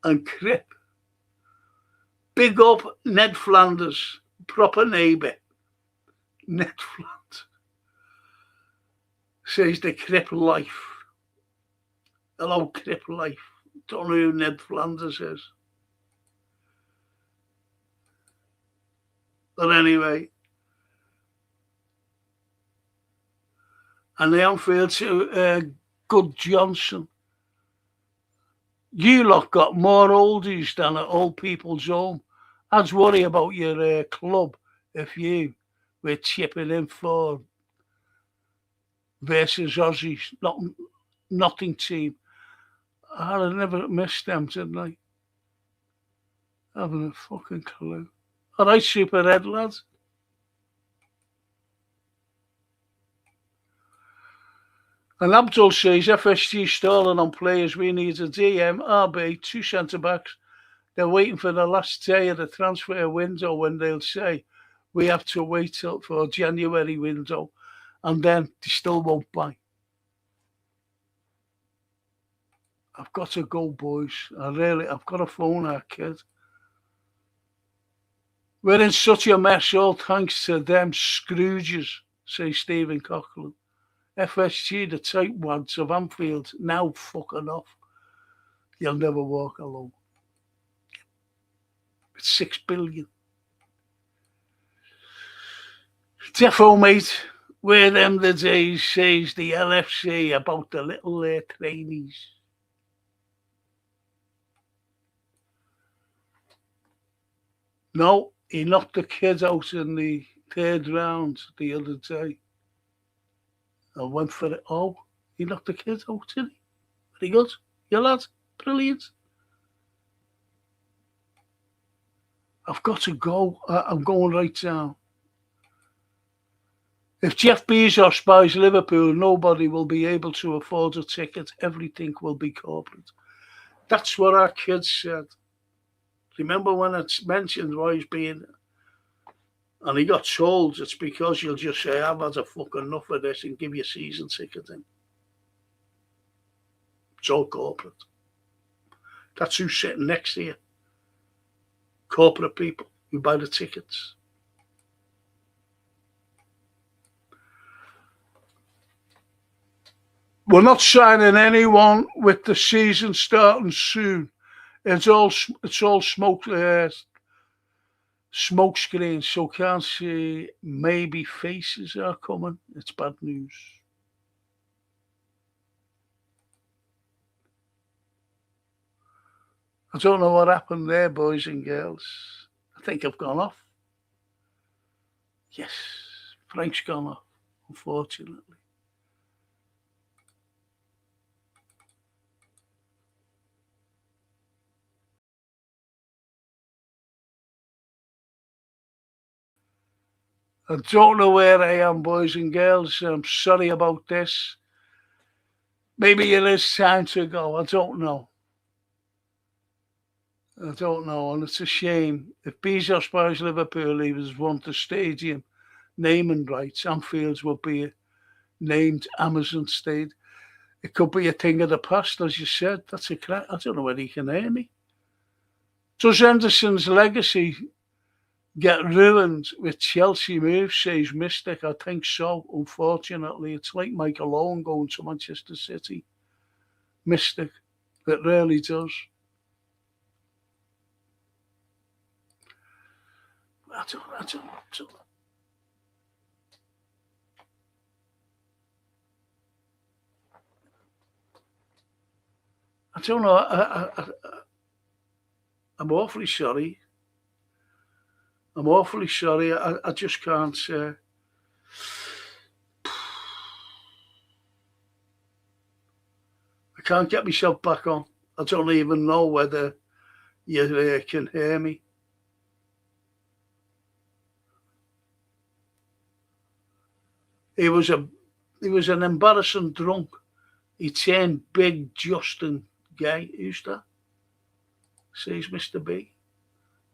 And Crip. Big up Ned Flanders, proper neighbour. Ned Flanders says the Crip life. Hello, Crip life. Don't know who Ned Flanders is. But anyway, and the Anfield to Good Johnson. You lot got more oldies than at old people's home. I'd worry about your club if you were chipping in for versus Aussies, nothing team. I never missed them, didn't I? I haven't a fucking clue. All right, Super Red lads. And Abdul says FSG stalling on players. We need a DM, RB, 2 centre-backs. They're waiting for the last day of the transfer window when they'll say we have to wait till for January window, and then they still won't buy. I've got to go, boys. I've got to phone that kid. We're in such a mess, all thanks to them Scrooges, says Stephen Coughlin. FSG, the tight wads of Anfield, now fucking off. You'll never walk alone. It's 6 billion. Defo, mate, where them the days, says the LFC about the little trainees. No, he knocked the kid out in the 3rd round the other day. I went for it. Oh, he knocked the kid out, did he? Very good. Yeah, lad. Brilliant. I've got to go. I'm going right down. If Jeff Bezos buys Liverpool, nobody will be able to afford a ticket. Everything will be corporate. That's what our kids said. Remember when it's mentioned why he's being... And he got told it's because you'll just say, I've had a fucking enough of this and give you a season ticket in. It's all corporate. That's who's sitting next to you. Corporate people who buy the tickets. We're not signing anyone with the season starting soon. It's all smoke screens, so can't see. Maybe faces are coming. It's bad news. I don't know what happened there, boys and girls. I think I've gone off. Yes, Frank's gone off, unfortunately. I don't know where I am, boys and girls. I'm sorry about this. Maybe it is time to go. I don't know. I don't know, and it's a shame. If Bezos buys Liverpool, he was won the stadium naming rights. Anfield's would be named Amazon Stadium. It could be a thing of the past, as you said. That's a crack. I don't know whether he can hear me. Does Henderson's legacy get ruined with Chelsea moves, says Mystic? I think so, unfortunately. It's like Michael Owen going to Manchester City. Mystic. It really does. I don't know. I'm awfully sorry. I'm awfully sorry. I just can't say. I can't get myself back on. I don't even know whether you can hear me. He was an embarrassing drunk. He turned big Justin Gay. Who's that? Says Mr. B.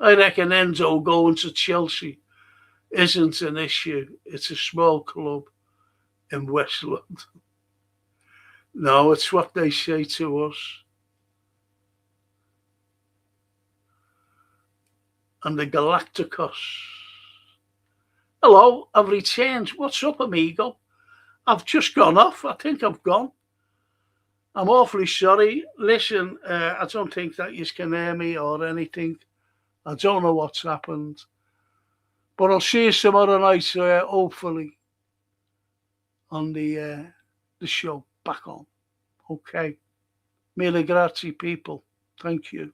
I reckon Enzo going to Chelsea isn't an issue. It's a small club in West London. No, it's what they say to us. And the Galacticos. Hello, I've returned. What's up, amigo? I've just gone off. I think I've gone. I'm awfully sorry. Listen, I don't think that you can hear me or anything. I don't know what's happened. But I'll see you tomorrow night, hopefully, on the show back on. Okay. Mille grazie, people. Thank you.